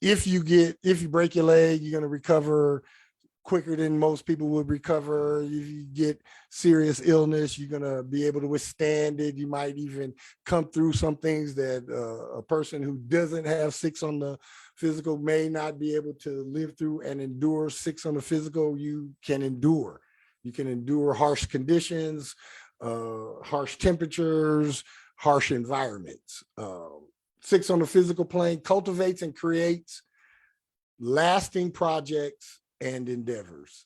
if you break your leg, you're gonna recover quicker than most people would recover. If you get serious illness, you're gonna be able to withstand it. You might even come through some things that a person who doesn't have 6 on the physical may not be able to live through and endure. 6 on the physical, you can endure. You can endure harsh conditions, harsh temperatures, harsh environments. 6 on the physical plane cultivates and creates lasting projects and endeavors.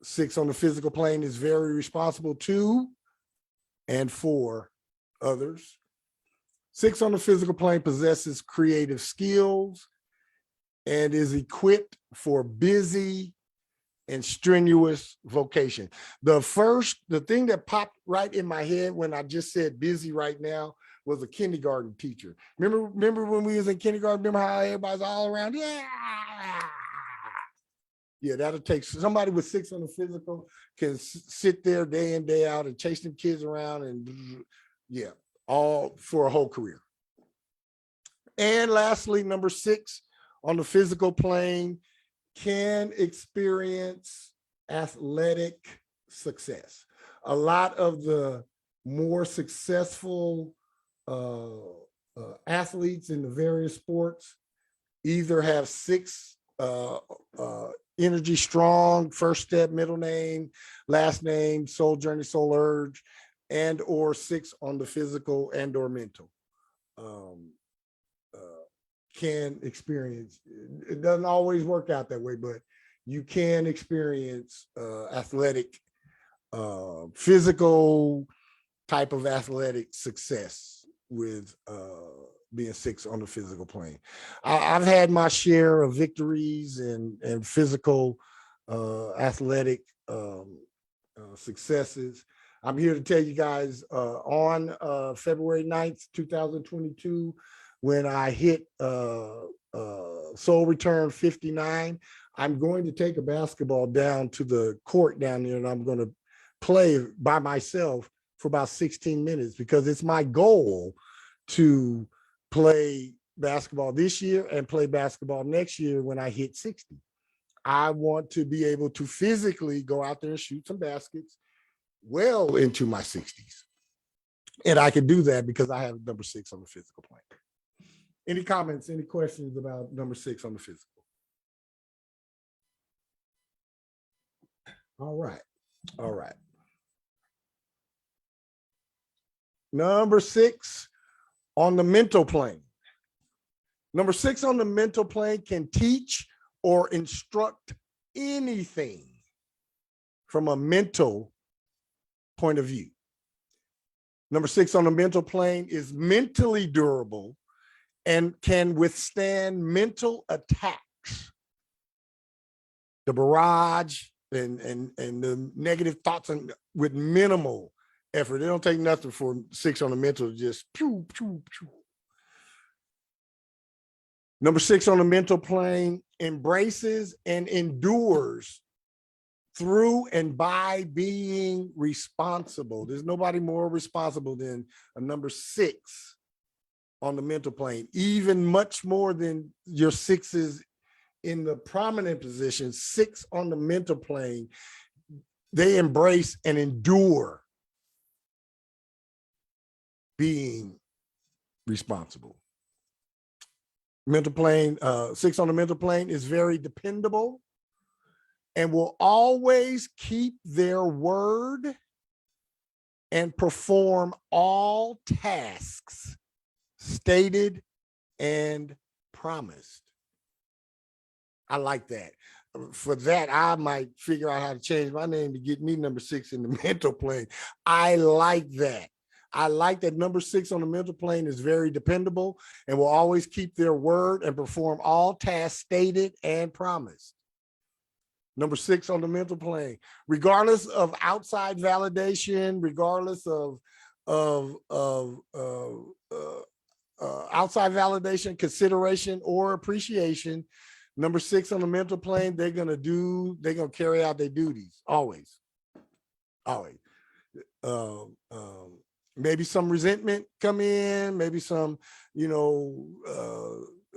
6 on the physical plane is very responsible to and for others. 6 on the physical plane possesses creative skills and is equipped for busy and strenuous vocation. The thing that popped right in my head when I just said busy right now was a kindergarten teacher. Remember when we was in kindergarten, remember how everybody's all around? Yeah, that'll take somebody with 6 on the physical can sit there day in, day out and chase them kids around and all for a whole career. And lastly, number 6 on the physical plane can experience athletic success. A lot of the more successful athletes in the various sports either have 6 energy strong, first step, middle name, last name, soul journey, soul urge, and or 6 on the physical and or mental. Can experience, it doesn't always work out that way, but you can experience athletic, physical type of athletic success with being 6 on the physical plane. I've had my share of victories and physical athletic successes. I'm here to tell you guys on February 9th, 2022, when I hit Soul Return 59, I'm going to take a basketball down to the court down there and I'm going to play by myself for about 16 minutes because it's my goal to play basketball this year and play basketball next year when I hit 60. I want to be able to physically go out there and shoot some baskets well into my 60s. And I can do that because I have number 6 on the physical plane. Any comments, any questions about number 6 on the physical? All right. All right. Number 6 on the mental plane. Number 6 on the mental plane can teach or instruct anything from a mental point of view. Number 6 on the mental plane is mentally durable and can withstand mental attacks. The barrage and the negative thoughts with minimal effort. It don't take nothing for 6 on the mental to just pew, pew, pew. Number 6 on the mental plane embraces and endures through and by being responsible. There's nobody more responsible than a number 6 on the mental plane, even much more than your 6s in the prominent position. 6 on the mental plane, they embrace and endure being responsible. Mental plane, 6 on the mental plane is very dependable and will always keep their word and perform all tasks stated and promised. I like that. For that, I might figure out how to change my name to get me number 6 in the mental plane. I like that. I like that number 6 on the mental plane is very dependable and will always keep their word and perform all tasks stated and promised. Number 6 on the mental plane, regardless of outside validation, regardless of outside validation, consideration, or appreciation, number 6 on the mental plane, they're gonna carry out their duties always. Maybe some resentment come in, maybe some,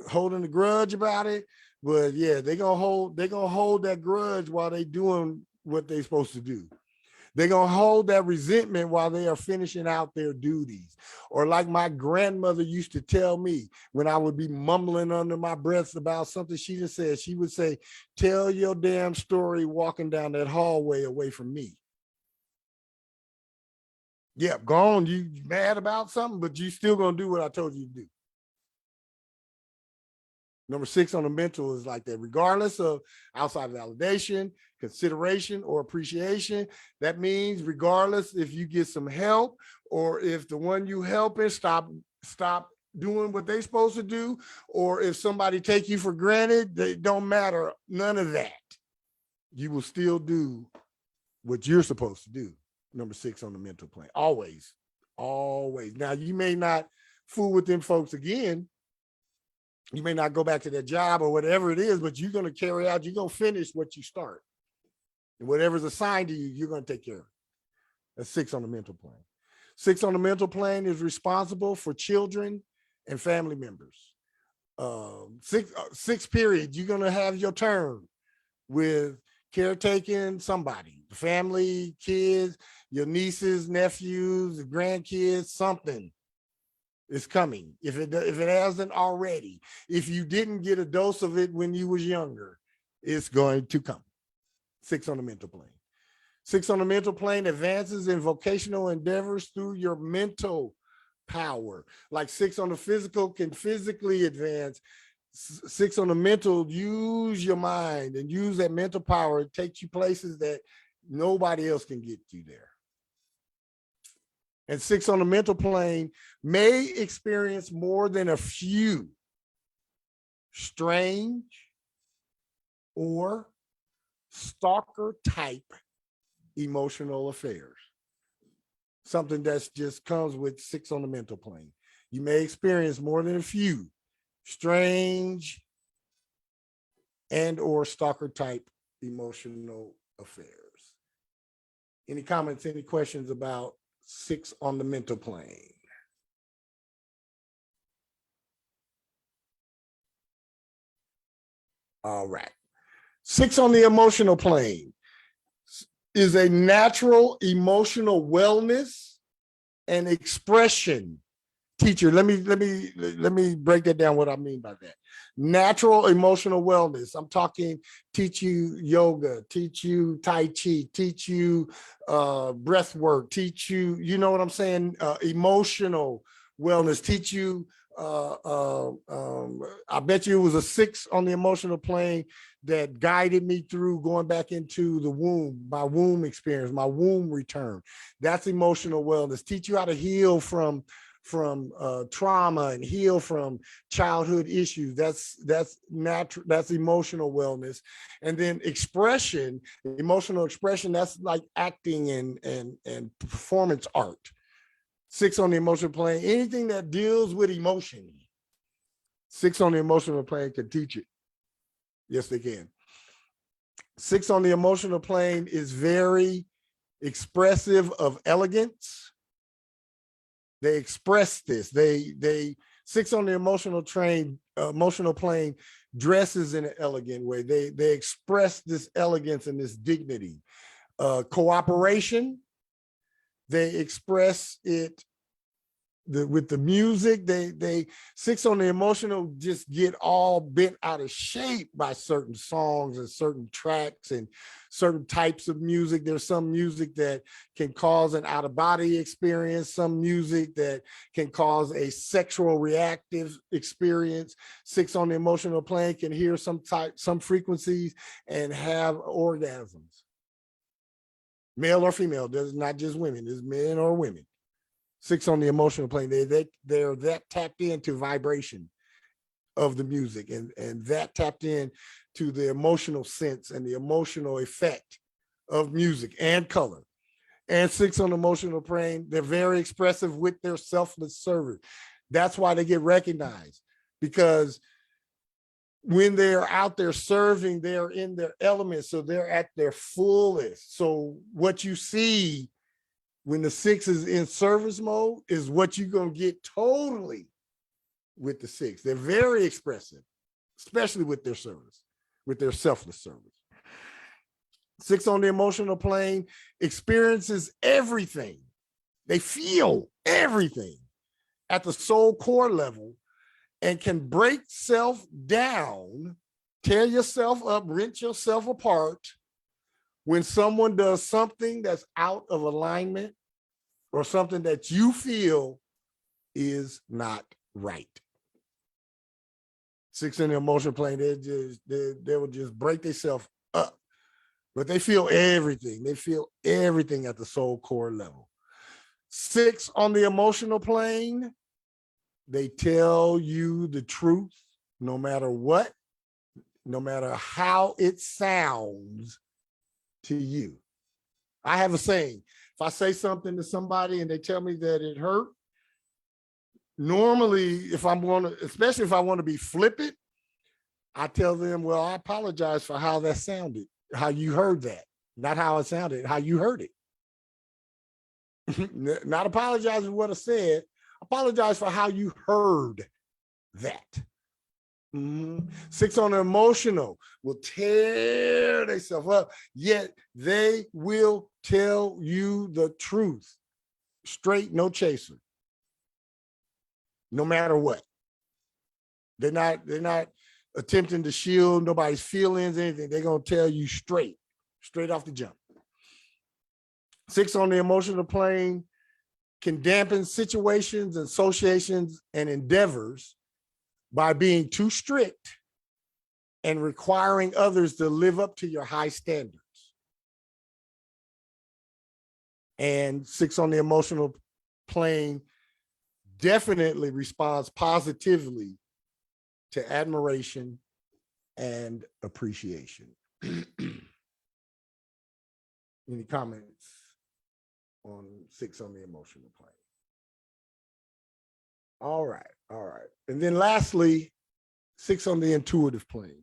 holding a grudge about it. But yeah, they're gonna hold that grudge while they doing what they're supposed to do. They're gonna hold that resentment while they are finishing out their duties. Or like my grandmother used to tell me when I would be mumbling under my breath about something she just said, she would say, "Tell your damn story walking down that hallway away from me." Yeah, go on, you mad about something, but you still gonna do what I told you to do. Number 6 on the mental is like that, regardless of outside validation, consideration, or appreciation. That means regardless if you get some help or if the one you helping stop doing what they're supposed to do, or if somebody take you for granted, they don't matter, none of that. You will still do what you're supposed to do. Number 6 on the mental plane, always, always. Now, you may not fool with them folks again. You may not go back to that job or whatever it is, but you're going to carry out, you're going to finish what you start. And whatever's assigned to you, you're going to take care of it. That's 6 on the mental plane. 6 on the mental plane is responsible for children and family members. 6 period, you're going to have your turn with caretaking somebody, the family, kids, your nieces, nephews, grandkids, something is coming. If it hasn't already, if you didn't get a dose of it when you was younger, it's going to come. 6 on the mental plane. 6 on the mental plane advances in vocational endeavors through your mental power. Like 6 on the physical can physically advance. 6 on the mental, use your mind and use that mental power. It takes you places that nobody else can get you there. And 6 on the mental plane may experience more than a few strange or stalker type emotional affairs. Something that's just comes with 6 on the mental plane. You may experience more than a few strange and or stalker type emotional affairs. Any comments, any questions about 6 on the mental plane? All right. 6 on the emotional plane is a natural emotional wellness and expression. Teacher, let me break that down, what I mean by that. Natural emotional wellness. I'm talking teach you yoga, teach you Tai Chi, teach you breath work, teach you, you know what I'm saying? Emotional wellness, teach you, I bet you it was a 6 on the emotional plane that guided me through going back into the womb, my womb experience, my womb return. That's emotional wellness. Teach you how to heal from trauma and heal from childhood issues. That's natural, that's emotional wellness. And then expression, emotional expression, that's like acting and performance art. 6 on the emotional plane, anything that deals with emotion. 6 on the emotional plane can teach it. Yes, they can. 6 on the emotional plane is very expressive of elegance. They express this. They 6 on the emotional plane dresses in an elegant way. They express this elegance and this dignity. Cooperation, they express it with the music. They 6 on the emotional just get all bent out of shape by certain songs and certain tracks and certain types of music. There's some music that can cause an out-of-body experience, some music that can cause a sexual reactive experience. 6 on the emotional plane can hear some frequencies and have orgasms. Male or female, there's not just women, there's men or women. 6 on the emotional plane, they're that tapped into vibration of the music and that tapped in to the emotional sense and the emotional effect of music and color. And 6 on the emotional plane, they're very expressive with their selfless service. That's why they get recognized, because when they're out there serving, they're in their element, so they're at their fullest. So what you see when the 6 is in service mode is what you're going to get totally with the 6. They're very expressive, especially with their service, with their selfless service. 6 on the emotional plane experiences everything. They feel everything at the soul core level and can break self down, tear yourself up, wrench yourself apart when someone does something that's out of alignment or something that you feel is not right. 6 in the emotional plane, they will just break themselves up, but they feel everything. They feel everything at the soul core level. 6 on the emotional plane, they tell you the truth, no matter what, no matter how it sounds to you. I have a saying, if I say something to somebody and they tell me that it hurt, normally, if I'm going to, especially if I want to be flippant, I tell them, well, I apologize for how that sounded, how you heard that, not how it sounded, how you heard it. Not apologize for what I said, apologize for how you heard that. 6 on the emotional will tear themselves up, yet they will tell you the truth. Straight, no chaser. No matter what. They're not attempting to shield nobody's feelings, anything. They're gonna tell you straight off the jump. 6 on the emotional plane can dampen situations, associations, and endeavors by being too strict and requiring others to live up to your high standards. And 6 on the emotional plane definitely responds positively to admiration and appreciation. Any comments on 6 on the emotional plane? All right. And then lastly, 6 on the intuitive plane.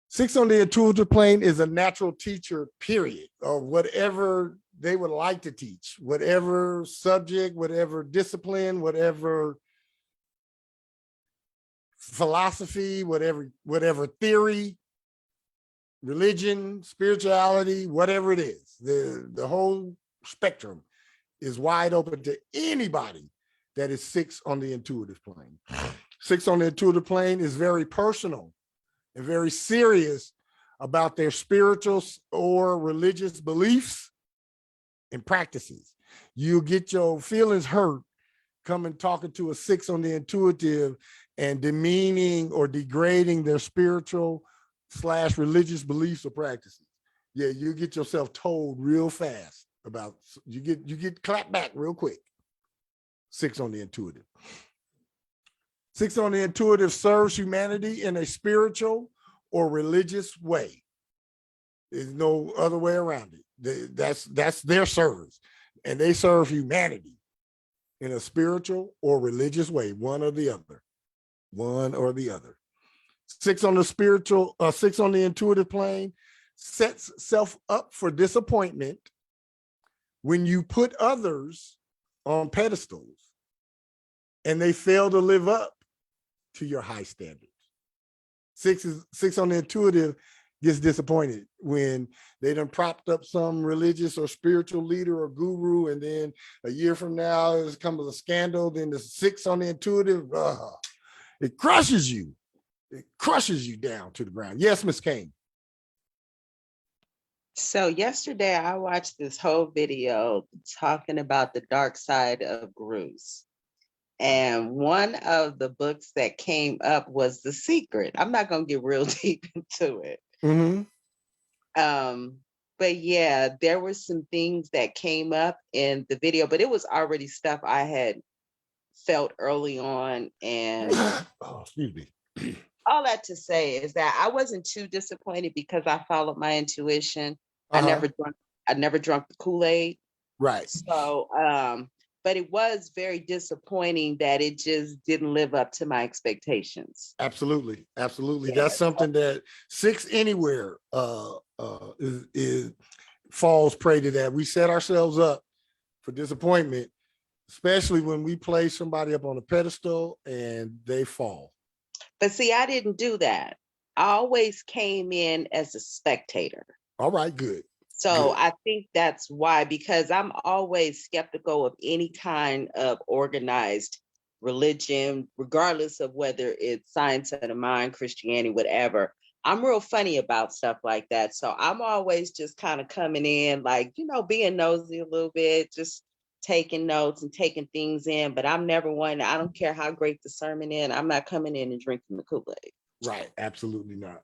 6 on the intuitive plane is a natural teacher, period, of whatever they would like to teach, whatever subject, whatever discipline, whatever philosophy, whatever theory, religion, spirituality, whatever it is, the whole spectrum is wide open to anybody that is 6 on the intuitive plane. 6 on the intuitive plane is very personal and very serious about their spiritual or religious beliefs and practices. You get your feelings hurt coming talking to a 6 on the intuitive and demeaning or degrading their spiritual / religious beliefs or practices. Yeah, you get yourself told real fast about, you get clapped back real quick. 6 on the intuitive. 6 on the intuitive serves humanity in a spiritual or religious way. There's no other way around it. That's their service. And they serve humanity in a spiritual or religious way, one or the other. 6 on the spiritual, 6 on the intuitive plane sets self up for disappointment when you put others on pedestals and they fail to live up to your high standards. 6 on the intuitive gets disappointed when they done propped up some religious or spiritual leader or guru, and then a year from now it comes a scandal. Then the 6 on the intuitive, it crushes you. It crushes you down to the ground. Yes, Miss Kane. So yesterday I watched this whole video talking about the dark side of gurus. And one of the books that came up was The Secret. I'm not going to get real deep into it. Mm-hmm. But yeah, there were some things that came up in the video, but it was already stuff I had felt early on. And excuse me. All that to say is that I wasn't too disappointed because I followed my intuition. I never drunk the Kool-Aid. Right. So, but it was very disappointing that it just didn't live up to my expectations. Absolutely. Absolutely. Yeah. That's something that 6 anywhere is falls prey to that. We set ourselves up for disappointment, especially when we place somebody up on a pedestal and they fall. But see, I didn't do that. I always came in as a spectator. All right, good. So good. I think that's why, because I'm always skeptical of any kind of organized religion, regardless of whether it's science of the mind, Christianity, whatever. I'm real funny about stuff like that. So I'm always just kind of coming in, like, being nosy a little bit, just taking notes and taking things in. But I'm never one, I don't care how great the sermon is, I'm not coming in and drinking the Kool-Aid. Right. Absolutely not.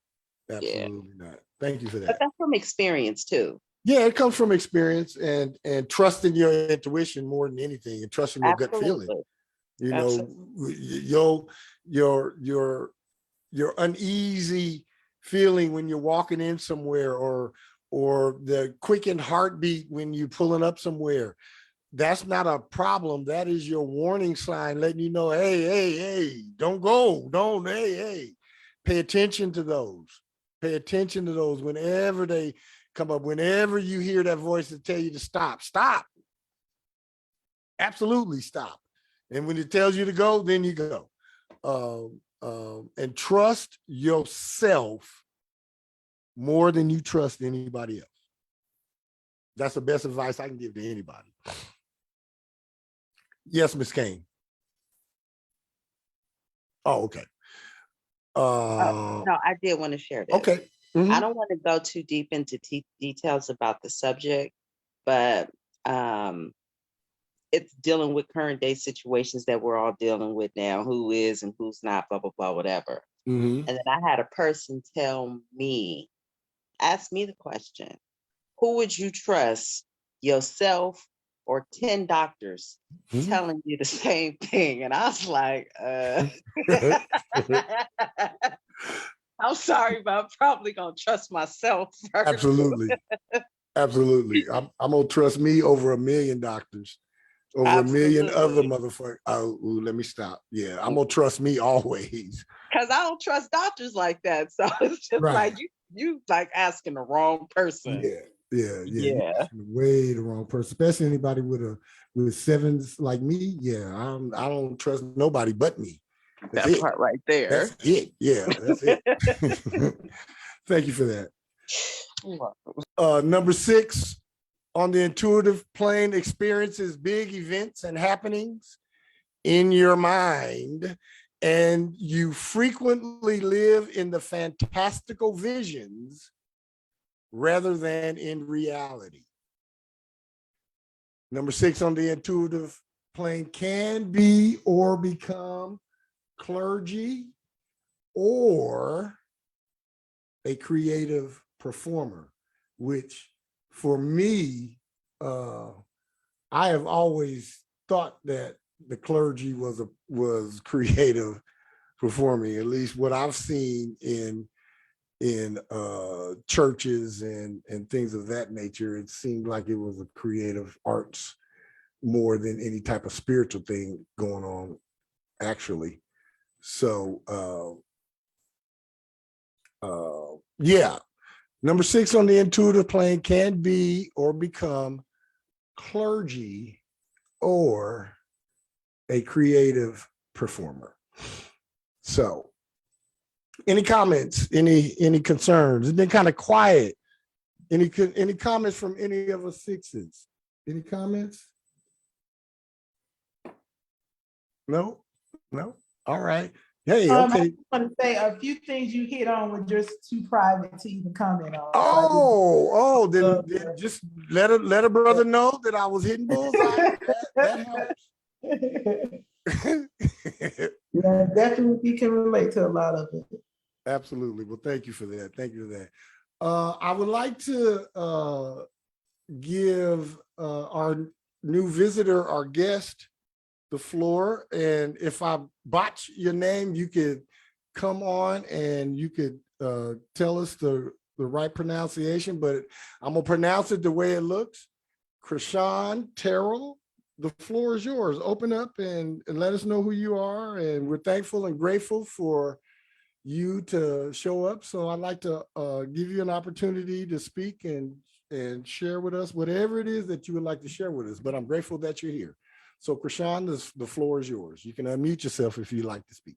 Absolutely not. Thank you for that. But that's from experience too. Yeah, it comes from experience and trusting your intuition more than anything, and trusting your gut feeling. Your uneasy feeling when you're walking in somewhere, or the quickened heartbeat when you're pulling up somewhere. That's not a problem. That is your warning sign letting you know, hey, don't go. Don't, hey. Pay attention to those. Pay attention to those whenever they come up. Whenever you hear that voice that tell you to stop. Absolutely stop. And when it tells you to go, then you go. And trust yourself more than you trust anybody else. That's the best advice I can give to anybody. Yes, Miss Kane. Oh, okay. No, I did want to share this. Okay. Mm-hmm. I don't want to go too deep into details about the subject, but it's dealing with current day situations that we're all dealing with now, who is and who's not, blah, blah, blah, whatever. Mm-hmm. And then I had a person ask me the question, who would you trust, yourself or 10 doctors telling you the same thing? And I was like, I'm sorry, but I'm probably going to trust myself first. Absolutely. I'm going to trust me over 1 million doctors, over 1 million other motherfuckers. Oh, let me stop. Yeah, I'm going to trust me always. Because I don't trust doctors like that. So it's just like, you like asking the wrong person. Yeah. Way the wrong person, especially anybody with 7s like me. Yeah, I don't trust nobody but me. That's that part right there. That's it. Yeah, that's it. Thank you for that. Number 6 on the intuitive plane experiences big events and happenings in your mind, and you frequently live in the fantastical visions rather than in reality. Number 6 on the intuitive plane can be or become clergy or a creative performer, which for me, I have always thought that the clergy was creative performing, at least what I've seen in churches and things of that nature. It seemed like it was a creative arts more than any type of spiritual thing going on, actually. So yeah, number 6 on the intuitive plane can be or become clergy or a creative performer. So any comments, any concerns? It's been kind of quiet. Any comments from any of us 6s? Any comments? No. All right. Hey, okay. I just want to say a few things you hit on were just too private to even comment on. Then just let a brother know that I was hitting bullseye. That helps. Yeah, definitely can relate to a lot of it. Absolutely. Well, thank you for that. Thank you for that. I would like to give our new visitor, our guest, the floor. And if I botch your name, you could come on and you could tell us the right pronunciation, but I'm gonna pronounce it the way it looks. Krishan Terrell, the floor is yours. Open up and let us know who you are. And we're thankful and grateful for you to show up. So I'd like to give you an opportunity to speak and share with us whatever it is that you would like to share with us. But I'm grateful that you're here. So Krishan, the floor is yours. You can unmute yourself if you'd like to speak.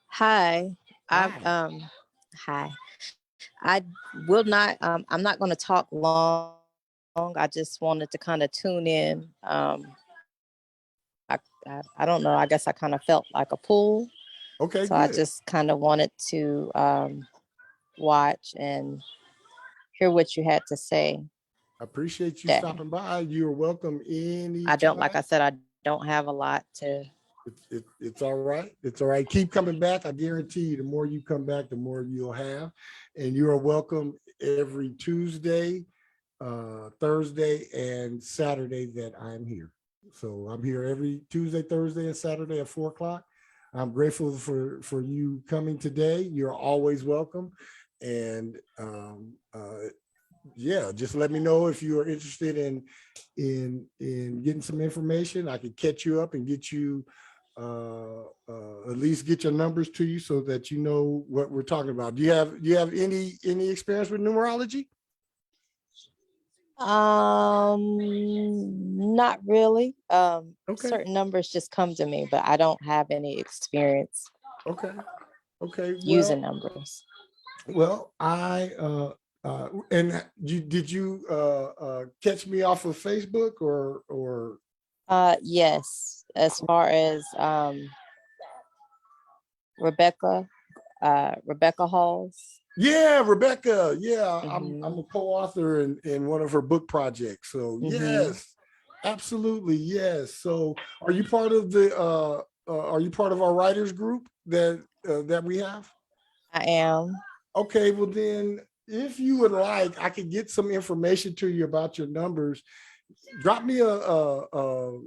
Hi. Hi. Hi. I will not I'm not going to talk long. I just wanted to kind of tune in. I don't know. I guess I kind of felt like a pull. Okay, so good. I just kind of wanted to watch and hear what you had to say. I appreciate you stopping by. You're welcome anytime. Like I said, I don't have a lot to. It's all right. It's all right. Keep coming back. I guarantee you, the more you come back, the more you'll have. And you are welcome every Tuesday, Thursday, and Saturday that I'm here. So I'm here every Tuesday, Thursday, and Saturday at 4 o'clock. I'm grateful for you coming today. You're always welcome. And yeah, just let me know if you are interested in getting some information. I could catch you up and get you at least get your numbers to you so that you know what we're talking about. Do you have any experience with numerology? Not really. Okay. Certain numbers just come to me, but I don't have any experience. Okay. Using numbers. Well, and did you catch me off of Facebook or? Yes, as far as Rebecca Halls. Yeah, Rebecca. Yeah, I'm a co-author in one of her book projects. So yes, absolutely, yes. So are you part of our writers group that we have? I am. Okay, well then, if you would like, I could get some information to you about your numbers. Drop me a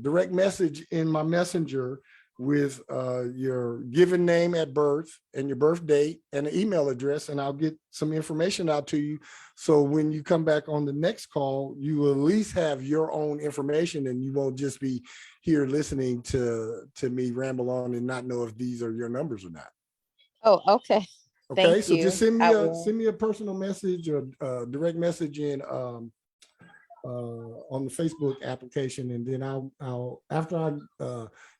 direct message in my messenger with your given name at birth and your birth date and an email address, and I'll get some information out to you. So when you come back on the next call, you will at least have your own information and you won't just be here listening to me ramble on and not know if these are your numbers or not. Oh, okay. Okay, Thank so you. just send me a personal message or direct message in on the Facebook application, and then I'll after I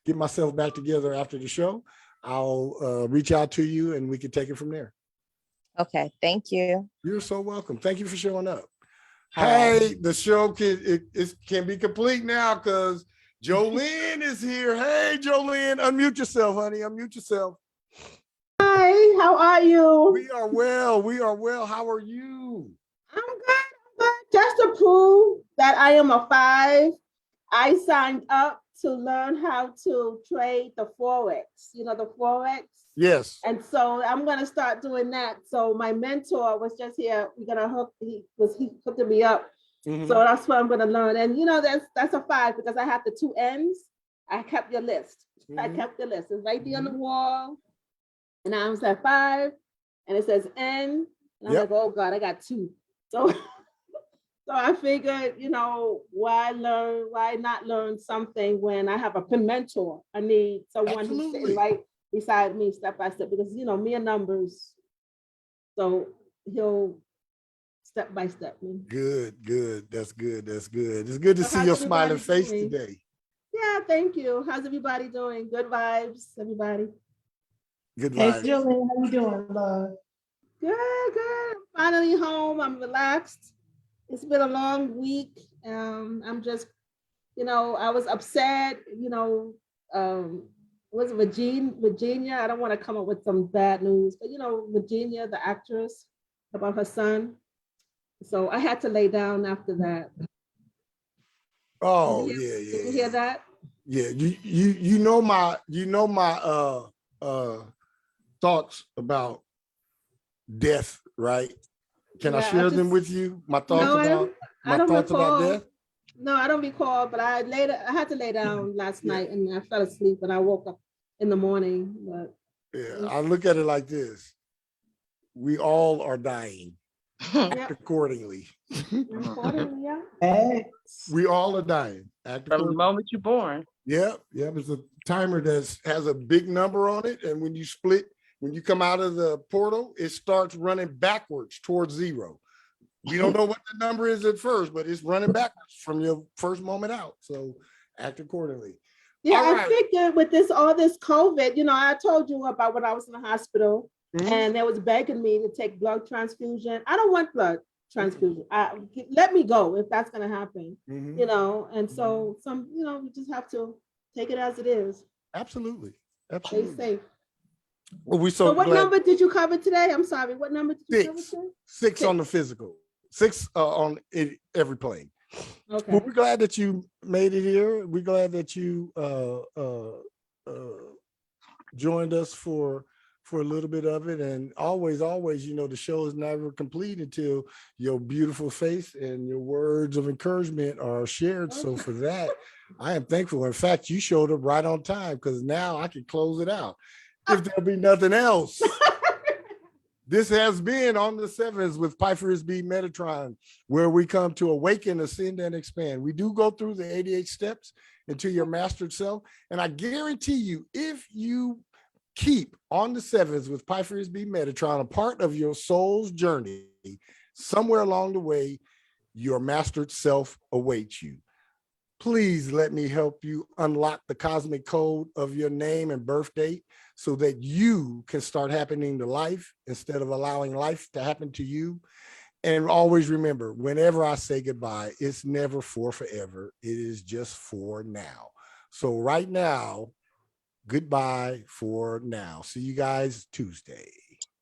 get myself back together after the show, I'll reach out to you and we can take it from there. Okay, thank you. You're so welcome. Thank you for showing up. All Hey, right. the show can be complete now because Jolene is here. Hey, Jolene, unmute yourself, honey. Unmute yourself. Hi, how are you? We are well. We are well. How are you? I'm good. I'm good. Just to prove that I am a 5, I signed up to learn how to trade the Forex. You know, the Forex? Yes. And so I'm going to start doing that. So my mentor was just here. He hooked me up. Mhm. So that's what I'm going to learn. And you know, that's a 5 because I have the 2 ends. I kept your list. I Mhm. kept the list. It's right there on the wall. And I was at 5, and it says N. And I'm Yep. like, oh God, I got 2. So, so I figured, you know, why not learn something when I have a mentor? I need someone who's Absolutely. sitting right beside me step by step, because you know, me and numbers. So he'll step by step. Good, good. That's good. That's good. It's good to So see how's your smiling everybody face doing? today. Yeah, thank you. How's everybody doing? Good vibes, everybody. Good Hey, vibes. Jolene, how you doing, love? Good. Finally home. I'm relaxed. It's been a long week. I'm just, you know, I was upset, you know, was it Virginia? I don't want to come up with some bad news, but you know, Virginia, the actress, about her son. So I had to lay down after that. Oh, Did yeah, you yeah. hear that? Yeah, you know my thoughts about death, right? Can I Yeah, share them with you? My thoughts no, I don't about recall. death? No, I don't recall, but I had to lay down last Yeah. night and I fell asleep and I woke up in the morning. But Yeah, I look at it like this. We all are dying. Act yeah, accordingly. accordingly, yeah. Hey. We all are dying. Act From the accordingly. moment you're born. Yeah, it's a timer that has a big number on it. And when you come out of the portal, it starts running backwards towards 0. We don't know what the number is at first, but it's running backwards from your first moment out. So act accordingly. Yeah, All I right. figured with all this COVID, you know, I told you about when I was in the hospital Mhm. and they was begging me to take blood transfusion. I don't want blood transfusion. Let me go if that's gonna happen, Mhm. you know. And so we just have to take it as it is. Absolutely. Stay Absolutely. safe. Well, we're So so what glad. number did you cover today? I'm sorry, what number did you cover 6. today? 6 on the physical. 6 on every plane. Okay. Well, we're glad that you made it here. We're glad that you joined us for a little bit of it. And always, you know, the show is never complete until your beautiful face and your words of encouragement are shared. So for that, I am thankful. In fact, you showed up right on time because now I can close it out. If there'll be nothing else. This has been On the Sevens with Pythagoras B. Metatron, where we come to awaken, ascend, and expand. We do go through the 88 steps into your mastered self. And I guarantee you, if you keep On the Sevens with Pythagoras B. Metatron a part of your soul's journey, somewhere along the way, your mastered self awaits you. Please let me help you unlock the cosmic code of your name and birth date so that you can start happening to life instead of allowing life to happen to you. And always remember, whenever I say goodbye, it's never for forever. It is just for now. So right now, goodbye for now. See you guys Tuesday.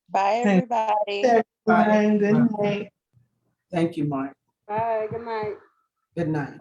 Bye, everybody. Everyone, good night. Thank you, Mark. Bye, good night. Good night.